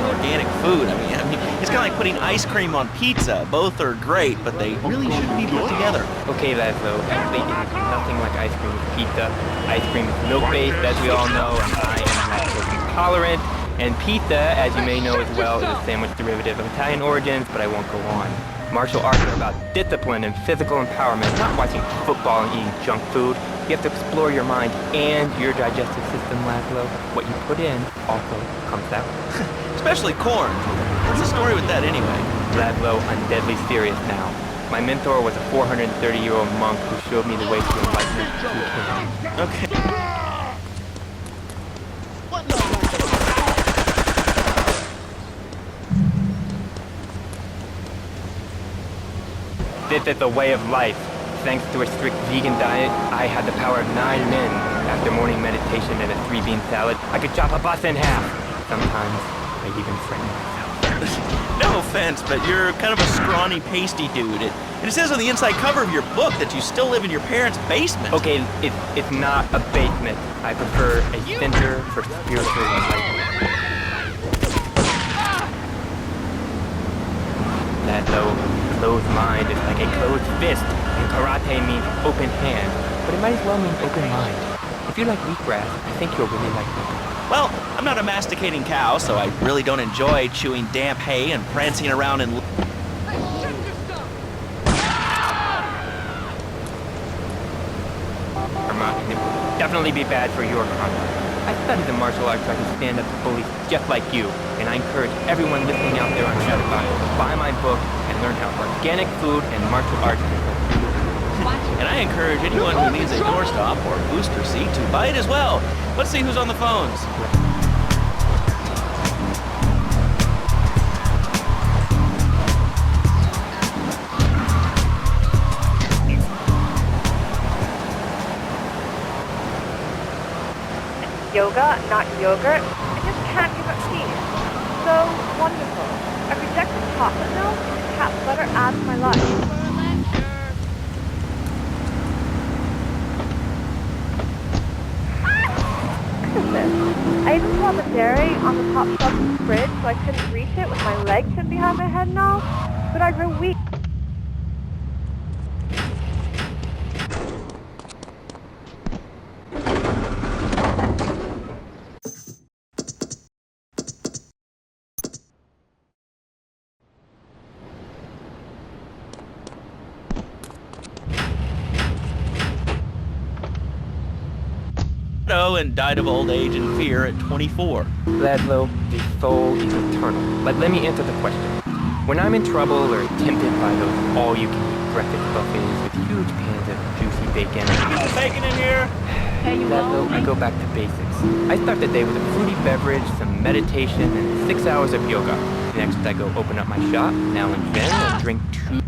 Organic food. I mean, It's kind of like putting ice cream on pizza. Both are great, but they really shouldn't be put together. Okay, Laszlo, actually, it is nothing like ice cream with pizza. Ice cream is milk-based, as we all know, and I am lactose intolerant. And pizza, as you may know as well, is a sandwich derivative of Italian origins, but I won't go on. Martial arts are about discipline and physical empowerment, not watching football and eating junk food. You have to explore your mind and your digestive system, Laszlo. What you put in also comes out. Especially corn. What's the story with that anyway? Laszlo, I'm deadly serious now. My mentor was a 430-year-old monk who showed me the way to enlightenment through cane. Okay. This is the way of life. Thanks to a strict vegan diet, I had the power of 9 men. After morning meditation and a 3-bean salad, I could chop a bus in half. Sometimes, I even frighten myself. No offense, but you're kind of a scrawny, pasty dude. It says on the inside cover of your book that you still live in your parents' basement. Okay, it's not a basement. I prefer a center for spiritual enlightenment. Laszlo, closed mind is like a closed fist, and karate means open hand, but it might as well mean open mind. If you like wheatgrass, I think you'll really like it. Well, I'm not a masticating cow, so I really don't enjoy chewing damp hay and prancing around in... Vermont, it would definitely be bad for your conduct. I studied the martial arts so I can stand up to bullies just like you, and I encourage everyone listening out there on Shutterbox to buy my book and learn how organic food and martial arts can help you. And I encourage anyone who needs a doorstop or booster seat to buy it as well. Let's see who's on the phones. Yoga, not yogurt. I just can't give up peace. So wonderful. I rejected chocolate milk and cat butter adds my life. I even saw the dairy on the top shelf of the fridge so I couldn't reach it with my legs hidden behind my head and all, but I grew weak. And died of old age and fear at 24. Laszlo, the soul is eternal. But let me answer the question. When I'm in trouble or tempted by those all-you-can-eat breakfast buffets with huge pans of juicy bacon... Bacon in here? Laszlo, I go back to basics. I start the day with a fruity beverage, some meditation, and 6 hours of yoga. Next, I go open up my shop, now and then, and drink 2...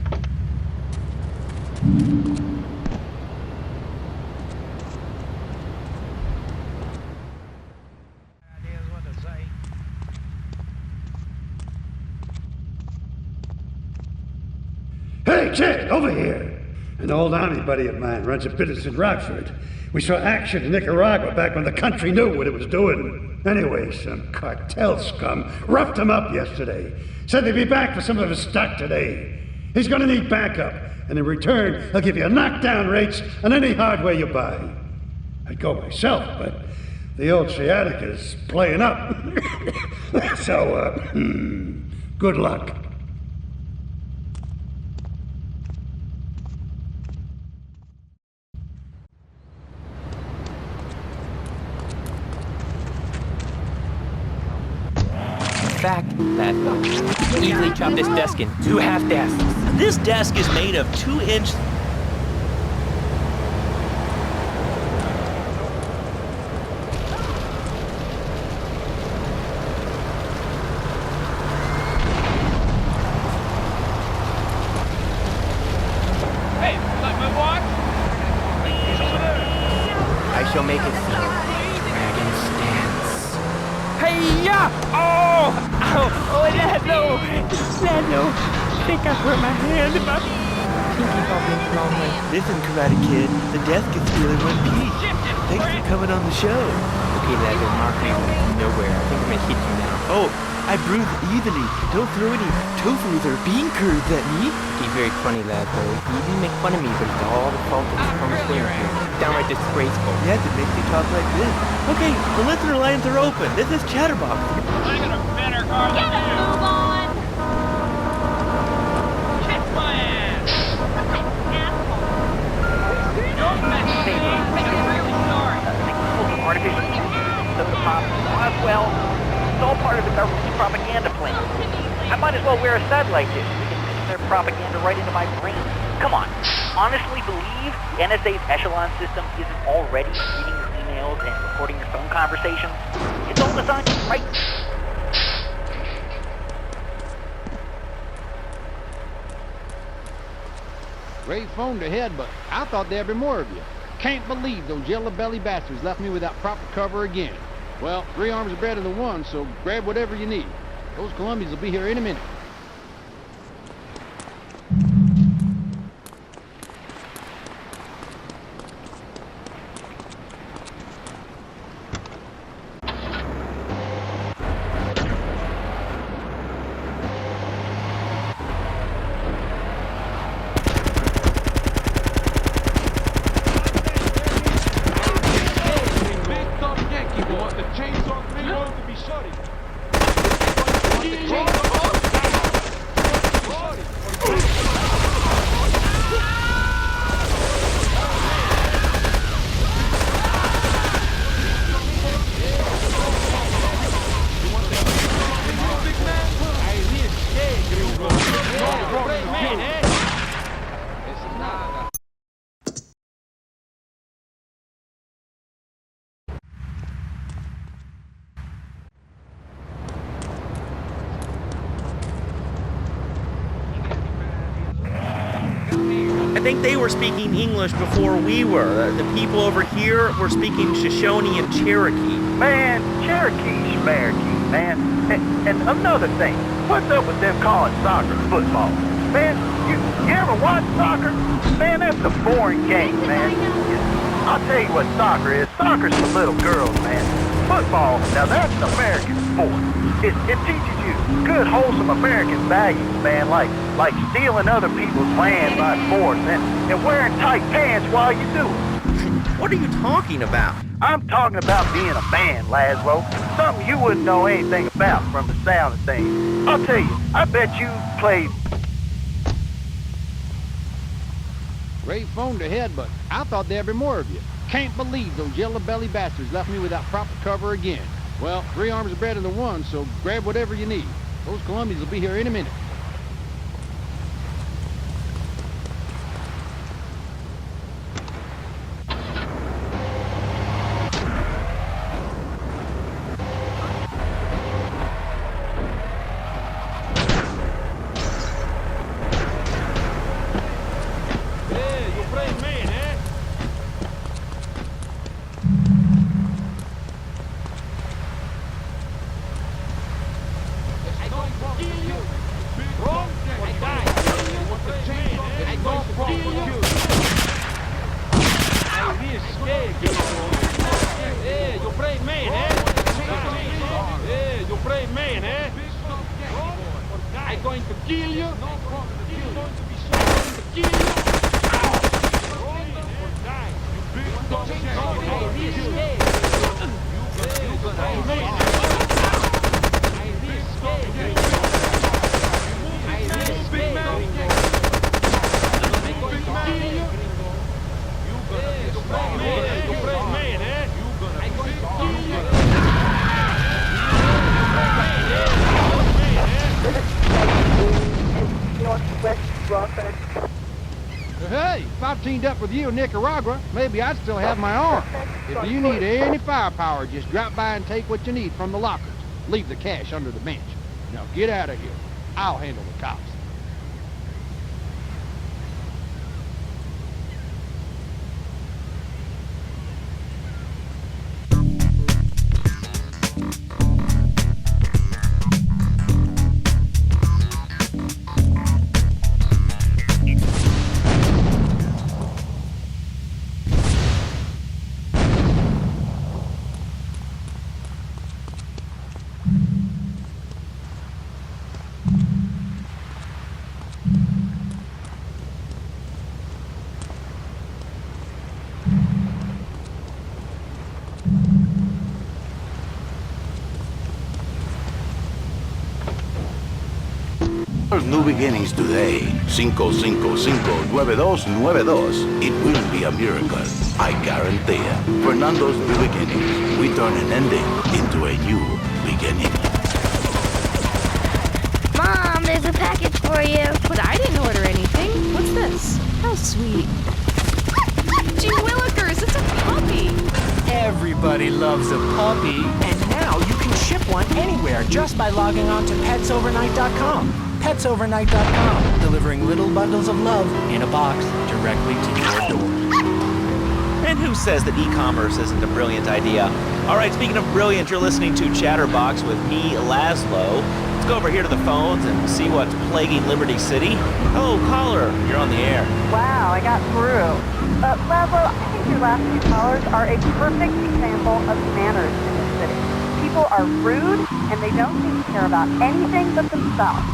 Hey, Jed, over here! An old army buddy of mine runs a business in Rockford. We saw action in Nicaragua back when the country knew what it was doing. Anyway, some cartel scum roughed him up yesterday. Said they'd be back for some of his stock today. He's gonna need backup, and in return, he'll give you knockdown rates on any hardware you buy. I'd go myself, but the old sciatica's playing up. So, good luck. Fact, Laszlo. Easily chop this desk in 2 half desks. This desk is made of 2-inch... Hey, like my watch? He's over there. I shall make it so. Dragon stance. Hey-ya! Oh! Ow! Oh, Laszlo! Laszlo! I think I hurt my hand. My pinky's all been thrown away. Listen, Karate Kid, the desk is still in one piece. Thanks for coming on the show. Okay, Laszlo, Mark me nowhere. I think I'm gonna hit you now. Oh, I brewed the evening. Don't throw any tofu or bean curds at me. He's very funny, lad, though. He even make fun of me, but it's all the fault of his former swing here. Downright disgraceful. Yeah, to make me talk like this. Okay, the listener lines are open. This is Chatterbox. I got a better car than you. Move on. Kick my ass. You're messy. I'm really sorry. Artificial intelligence of the pop. Well, it's all part of the government's propaganda plan. I might as well wear a satellite dish. We can send their propaganda right into my brain. Come on. Honestly believe the NSA's echelon system isn't already reading your emails and recording your phone conversations? It's all designed right. Great phone to head, but I thought there'd be more of you. Can't believe those yellow-belly bastards left me without proper cover again. Well, 3 arms are better than 1, so grab whatever you need. Those Colombians will be here any minute. I think they were speaking English before we were. The people over here were speaking Shoshone and Cherokee. Man, Cherokee, Schmerokee, man. And another thing, what's up with them calling soccer football? Man, you ever watch soccer? Man, that's a boring game, man. I'll tell you what soccer is. Soccer's for little girls, man. Football, now that's an American sport. It teaches you good, wholesome American values, man, like stealing other people's land by force and wearing tight pants while you do it. What are you talking about? I'm talking about being a man, Laszlo. Something you wouldn't know anything about from the sound of things. I'll tell you, I bet you played... Great phone to head, but I thought there'd be more of you. Can't believe those yellow-belly bastards left me without proper cover again. Well, 3 arms are better than 1, so grab whatever you need. Those Colombians will be here any minute. Hey, if I teamed up with you in Nicaragua, maybe I'd still have my arm. If you need any firepower, just drop by and take what you need from the lockers. Leave the cash under the bench. Now get out of here. I'll handle the cops. New beginnings today. 555-9292. It will be a miracle. I guarantee it. Fernando's new beginnings. We turn an ending into a new beginning. Mom, there's a package for you. But I didn't order anything. What's this? How sweet. Gee Willikers, it's a puppy. Everybody loves a puppy. And now you can ship one anywhere just by logging on to petsovernight.com. Petsovernight.com, delivering little bundles of love in a box directly to your door. And who says that e-commerce isn't a brilliant idea? All right, speaking of brilliant, you're listening to Chatterbox with me, Laszlo. Let's go over here to the phones and see what's plaguing Liberty City. Hello, caller. You're on the air. Wow, I got through. Laszlo, I think your last two callers are a perfect example of manners in this city. People are rude, and they don't seem to care about anything but themselves.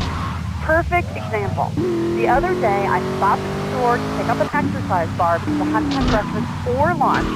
Perfect example. The other day, I stopped at the store to pick up an exercise bar because I hadn't had breakfast or lunch.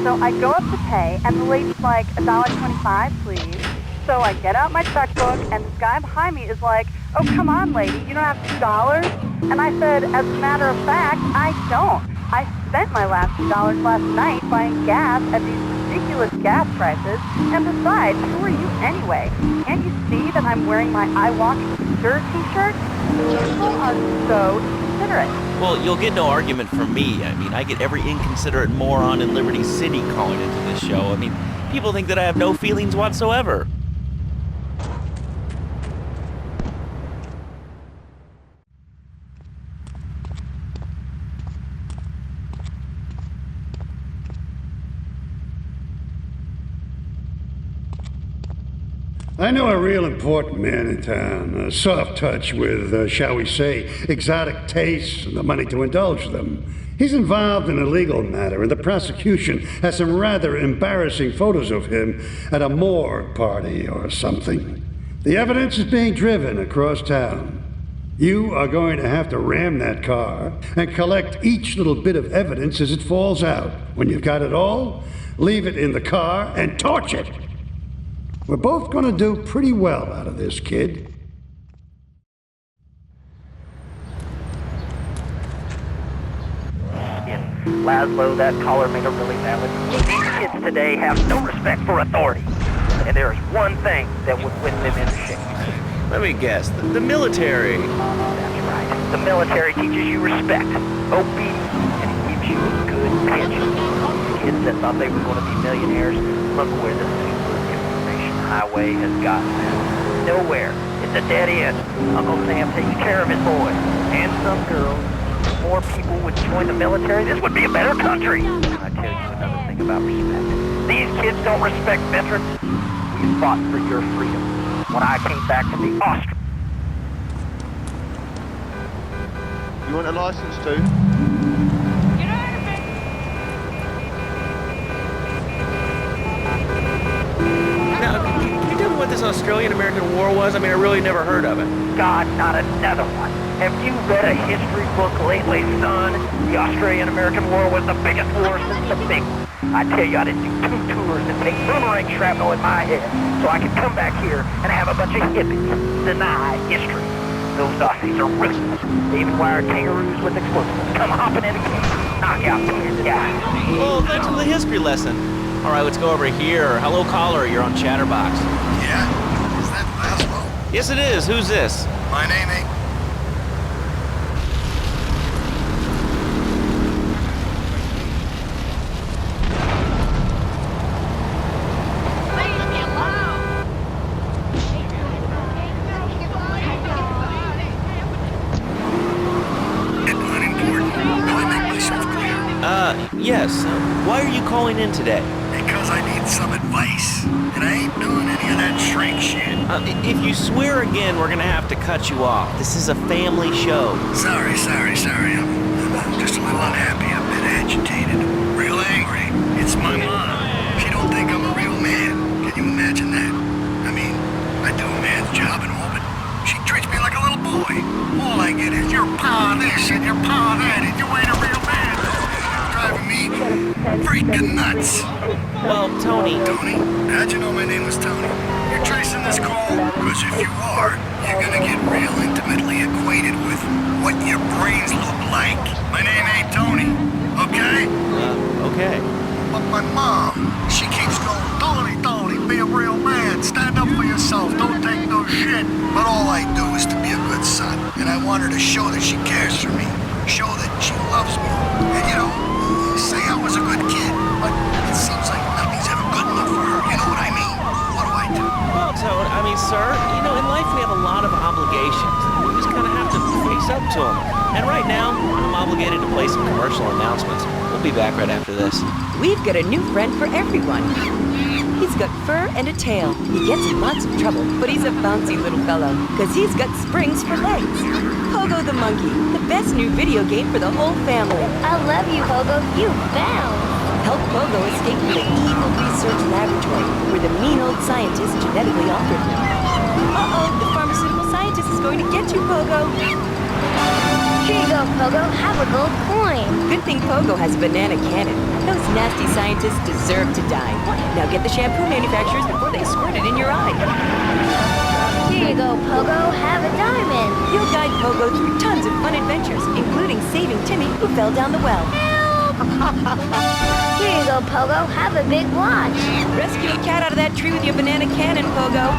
So I go up to pay, and the lady's like, $1.25, please. So I get out my checkbook, and this guy behind me is like, oh, come on, lady, you don't have $2? And I said, as a matter of fact, I don't. I spent my last $2 last night buying gas at these ridiculous gas prices. And besides, who are you anyway? Can't you see that I'm wearing my I Walk Stir t-shirt? People are so considerate. Well, you'll get no argument from me. I mean, I get every inconsiderate moron in Liberty City calling into this show. I mean, people think that I have no feelings whatsoever. I know a real important man in town, a soft touch with, shall we say, exotic tastes and the money to indulge them. He's involved in a legal matter, and the prosecution has some rather embarrassing photos of him at a morgue party or something. The evidence is being driven across town. You are going to have to ram that car and collect each little bit of evidence as it falls out. When you've got it all, leave it in the car and torch it. We're both going to do pretty well out of this, kid. Laszlo, that caller made a really valid point. These kids today have no respect for authority. And there is one thing that would whip them into shape. Let me guess, the military. That's right. The military teaches you respect, obedience, and it gives you a good pension. These kids that thought they were going to be millionaires, look where the highway has gotten them. Nowhere. It's a dead end. Uncle Sam taking care of his boys and some girls. If more people would join the military, this would be a better country. And I tell you another thing about respect. These kids don't respect veterans. We fought for your freedom. When I came back from the Austria. You want a license too? Now, can you tell me what this Australian-American War was? I mean, I really never heard of it. God, not another one. Have you read a history book lately, son? The Australian-American War was the biggest war since the big one. I tell you, I didn't do 2 tours and take boomerang shrapnel in my head so I could come back here and have a bunch of hippies deny history. Those Aussies are ruthless. They even wire kangaroos with explosives. Come hopping in a cage, knock out 10 guys. Well, thanks for the history lesson. All right, let's go over here. Hello, caller. You're on Chatterbox. Yeah? Is that Laszlo? Yes, it is. Who's this? My name ain't... Yes. Why are you calling in today? Because I need some advice, and I ain't doing any of that shrink shit. If you swear again, we're gonna have to cut you off. This is a family show. Sorry. I'm just a little unhappy, a bit agitated, real angry. It's my mom. She don't think I'm a real man. Can you imagine that? I mean, I do a man's job and all, but she treats me like a little boy. All I get is your pa this and your pa that, and you ain't a real man. Driving me freaking nuts. Well, Tony. Tony? How'd you know my name was Tony? You're tracing this call? Because if you are, you're gonna get real intimately acquainted with what your brains look like. My name ain't Tony, okay? Okay. But my mom, she keeps going, Tony, Tony, be a real man. Stand up for yourself. Don't take no shit. But all I do is to be a good son. And I want her to show that she cares for me. Show that she loves me. And you know, say I was a good kid. But it seems like nothing's ever good enough for her. You know what I mean? What do I do? Well, Toad, I mean, sir, you know, in life we have a lot of obligations. We just kind of have to face up to them. And right now, I'm obligated to play some commercial announcements. We'll be back right after this. We've got a new friend for everyone. He's got fur and a tail. He gets in lots of trouble, but he's a bouncy little fellow, because he's got springs for legs. Pogo the Monkey, the best new video game for the whole family. I love you, Pogo. You bounce. Help Pogo escape from the evil research laboratory where the mean old scientist genetically altered him. Uh-oh, the pharmaceutical scientist is going to get you, Pogo. Here you go, Pogo. Have a gold coin. Good thing Pogo has a banana cannon. Those nasty scientists deserve to die. Now get the shampoo manufacturers before they squirt it in your eye. Here you go, Pogo. Have a diamond. You'll guide Pogo through tons of fun adventures, including saving Timmy, who fell down the well. Here you go, Pogo. Have a big watch. Rescue a cat out of that tree with your banana cannon, Pogo.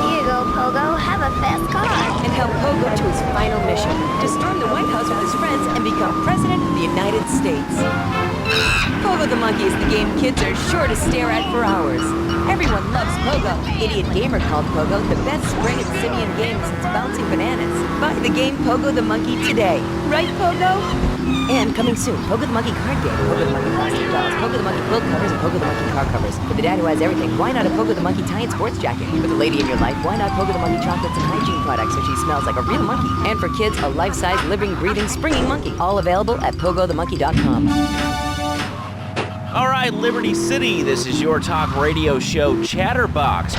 Here you go, Pogo. Have a fast car. And help Pogo to his final mission, to storm the White House with his friends and become President of the United States. Pogo the Monkey is the game kids are sure to stare at for hours. Everyone loves Pogo. Idiot Gamer called Pogo the best spring and simian game since bouncing bananas. Buy the game Pogo the Monkey today. Right, Pogo? And coming soon, Pogo the Monkey card game, Pogo the Monkey plastic dolls, Pogo the Monkey quilt covers, and Pogo the Monkey car covers. For the dad who has everything, why not a Pogo the Monkey tie-in sports jacket? For the lady in your life, why not Pogo the Monkey chocolates and hygiene products so she smells like a real monkey? And for kids, a life-size, living, breathing, springing monkey. All available at pogothemonkey.com. All right, Liberty City, this is your talk radio show, Chatterbox.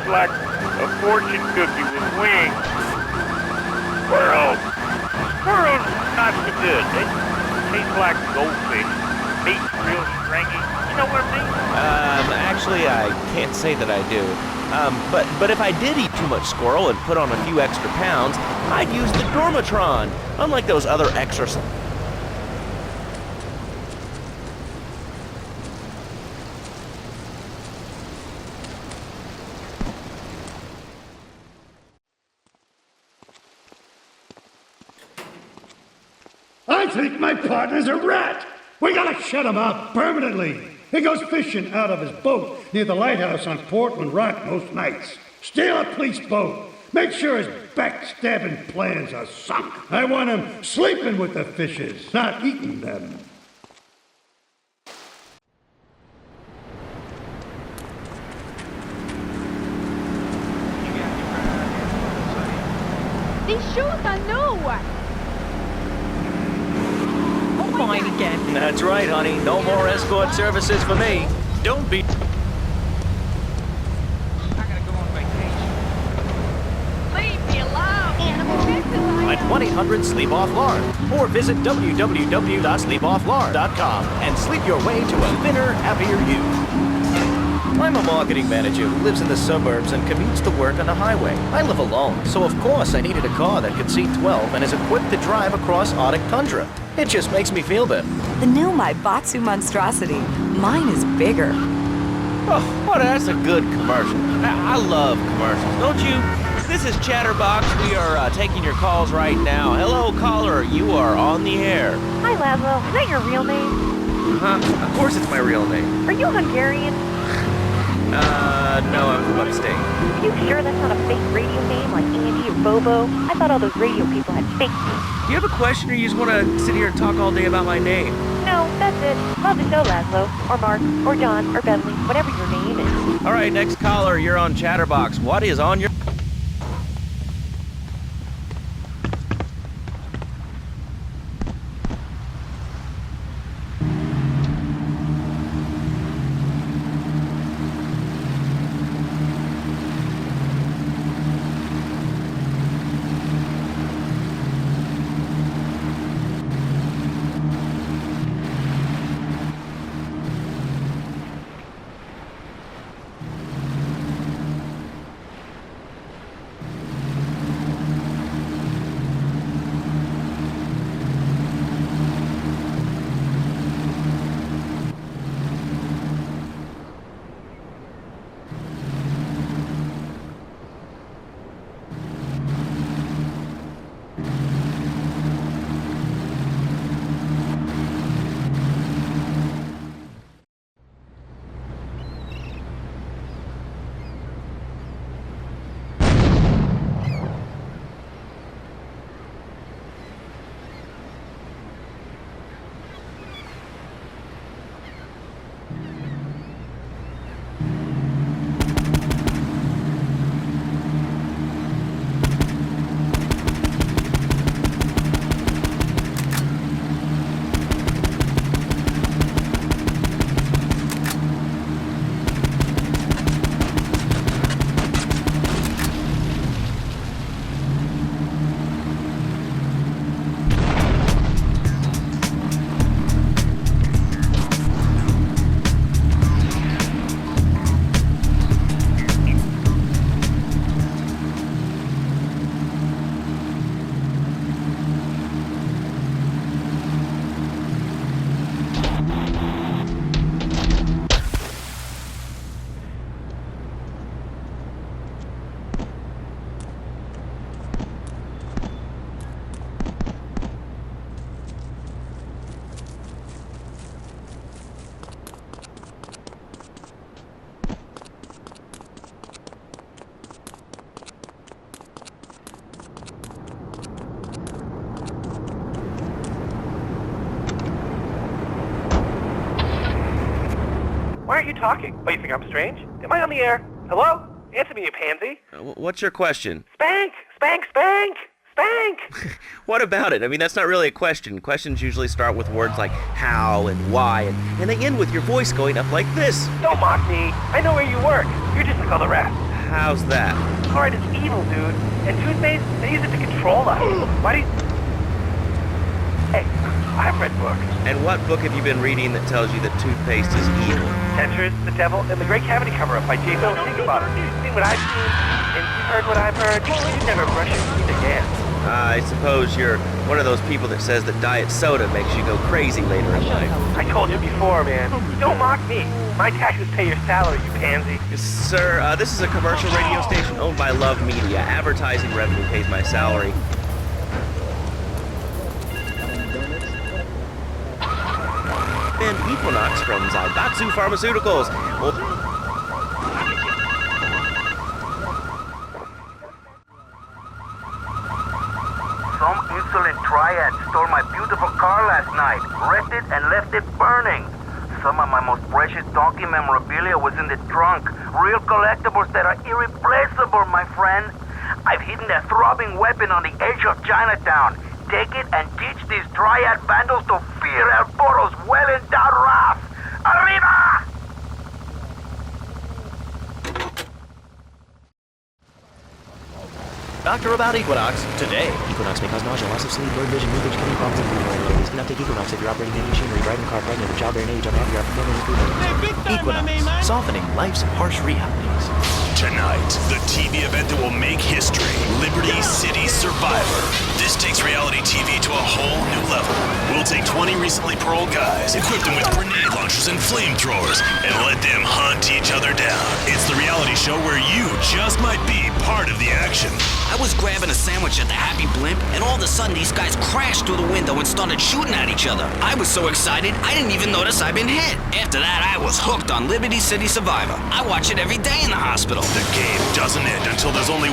Like a fortune cookie with wings. Squirrels! Squirrels not so good. They taste like goldfish. Meat real stringy. You know what I mean? Actually, I can't say that I do. But if I did eat too much squirrel and put on a few extra pounds, I'd use the Dormatron, unlike those other exercise. I think my partner's a rat. We gotta shut him up permanently. He goes fishing out of his boat near the lighthouse on Portland Rock most nights. Steal a police boat. Make sure his backstabbing plans are sunk. I want him sleeping with the fishes, not eating them. These shoes are new. Mine again. That's right, honey. No more escort services for me. Don't be... I gotta go on vacation. Leave me alone. Animal victim. At 1-800-SLEEP-OFF-LARN or visit www.sleepofflarn.com and sleep your way to a thinner, happier you. I'm a marketing manager who lives in the suburbs and commutes to work on the highway. I live alone, so of course I needed a car that could seat 12 and is equipped to drive across Arctic tundra. It just makes me feel better. The new Maibatsu monstrosity. Mine is bigger. Oh, well, that's a good commercial. I love commercials, don't you? This is Chatterbox. We are taking your calls right now. Hello, caller. You are on the air. Hi, Laszlo. Is that your real name? Huh? Of course it's my real name. Are you Hungarian? No, I'm from upstate. Are you sure that's not a fake radio name like Andy or Bobo? I thought all those radio people had fake names. Do you have a question or you just want to sit here and talk all day about my name? No, that's it. Love the show, Laszlo. Or Mark. Or John. Or Bentley. Whatever your name is. All right, next caller, you're on Chatterbox. What is on your... Why aren't you talking? Oh, you think I'm strange? Am I on the air? Hello? Answer me, you pansy. What's your question? Spank! Spank! Spank! Spank! What about it? I mean, that's not really a question. Questions usually start with words like how and why, and they end with your voice going up like this. Don't mock me. I know where you work. You're just like all the rest. How's that? Chloride is evil, dude. And toothpaste, they use it to control us. Why do you... Hey, I've read books. And what book have you been reading that tells you that toothpaste is evil? Tetris, The Devil, and The Great Cavity Cover-Up by J. Phil. Think about it. You've seen what I've seen, and you've heard what I've heard. You never brush your teeth again. I suppose you're one of those people that says that diet soda makes you go crazy later in life. I told you before, man. Don't mock me. My taxes pay your salary, you pansy. Sir, this is a commercial radio station owned by Love Media. Advertising revenue pays my salary. And Equinox from Zaibatsu Pharmaceuticals. Well, some insolent triad stole my beautiful car last night, wrecked it and left it burning. Some of my most precious donkey memorabilia was in the trunk. Real collectibles that are irreplaceable, my friend. I've hidden a throbbing weapon on the edge of Chinatown. Take it and teach these triad vandals to fear El Poro's well-endowed wrath. Arriba! Doctor about Equinox, today. Equinox may cause nausea, loss of sleep, blurred vision, movement, kidney problems, and food. Do not take Equinox if you're operating heavy machinery, driving a car, pregnant, or childbearing age, unhappy, or performing improvement. Equinox, softening life's harsh realities. Tonight, the TV event that will make history, Liberty City Survivor. This takes reality TV to a whole new level. We'll take 20 recently paroled guys, equip them with grenade launchers and flamethrowers, and let them hunt each other down. It's the reality show where you just might be part of the action. I was grabbing a sandwich at the Happy Blimp, and all of a sudden these guys crashed through the window and started shooting at each other. I was so excited, I didn't even notice I'd been hit. After that, I was hooked on Liberty City Survivor. I watch it every day in the hospital. The game doesn't end until there's only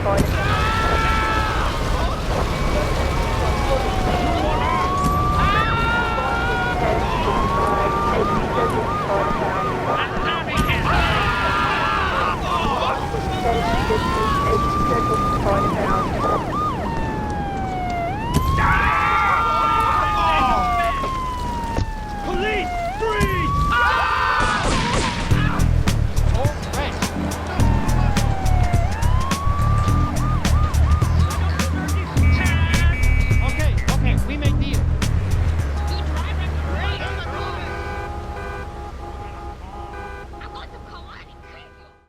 Find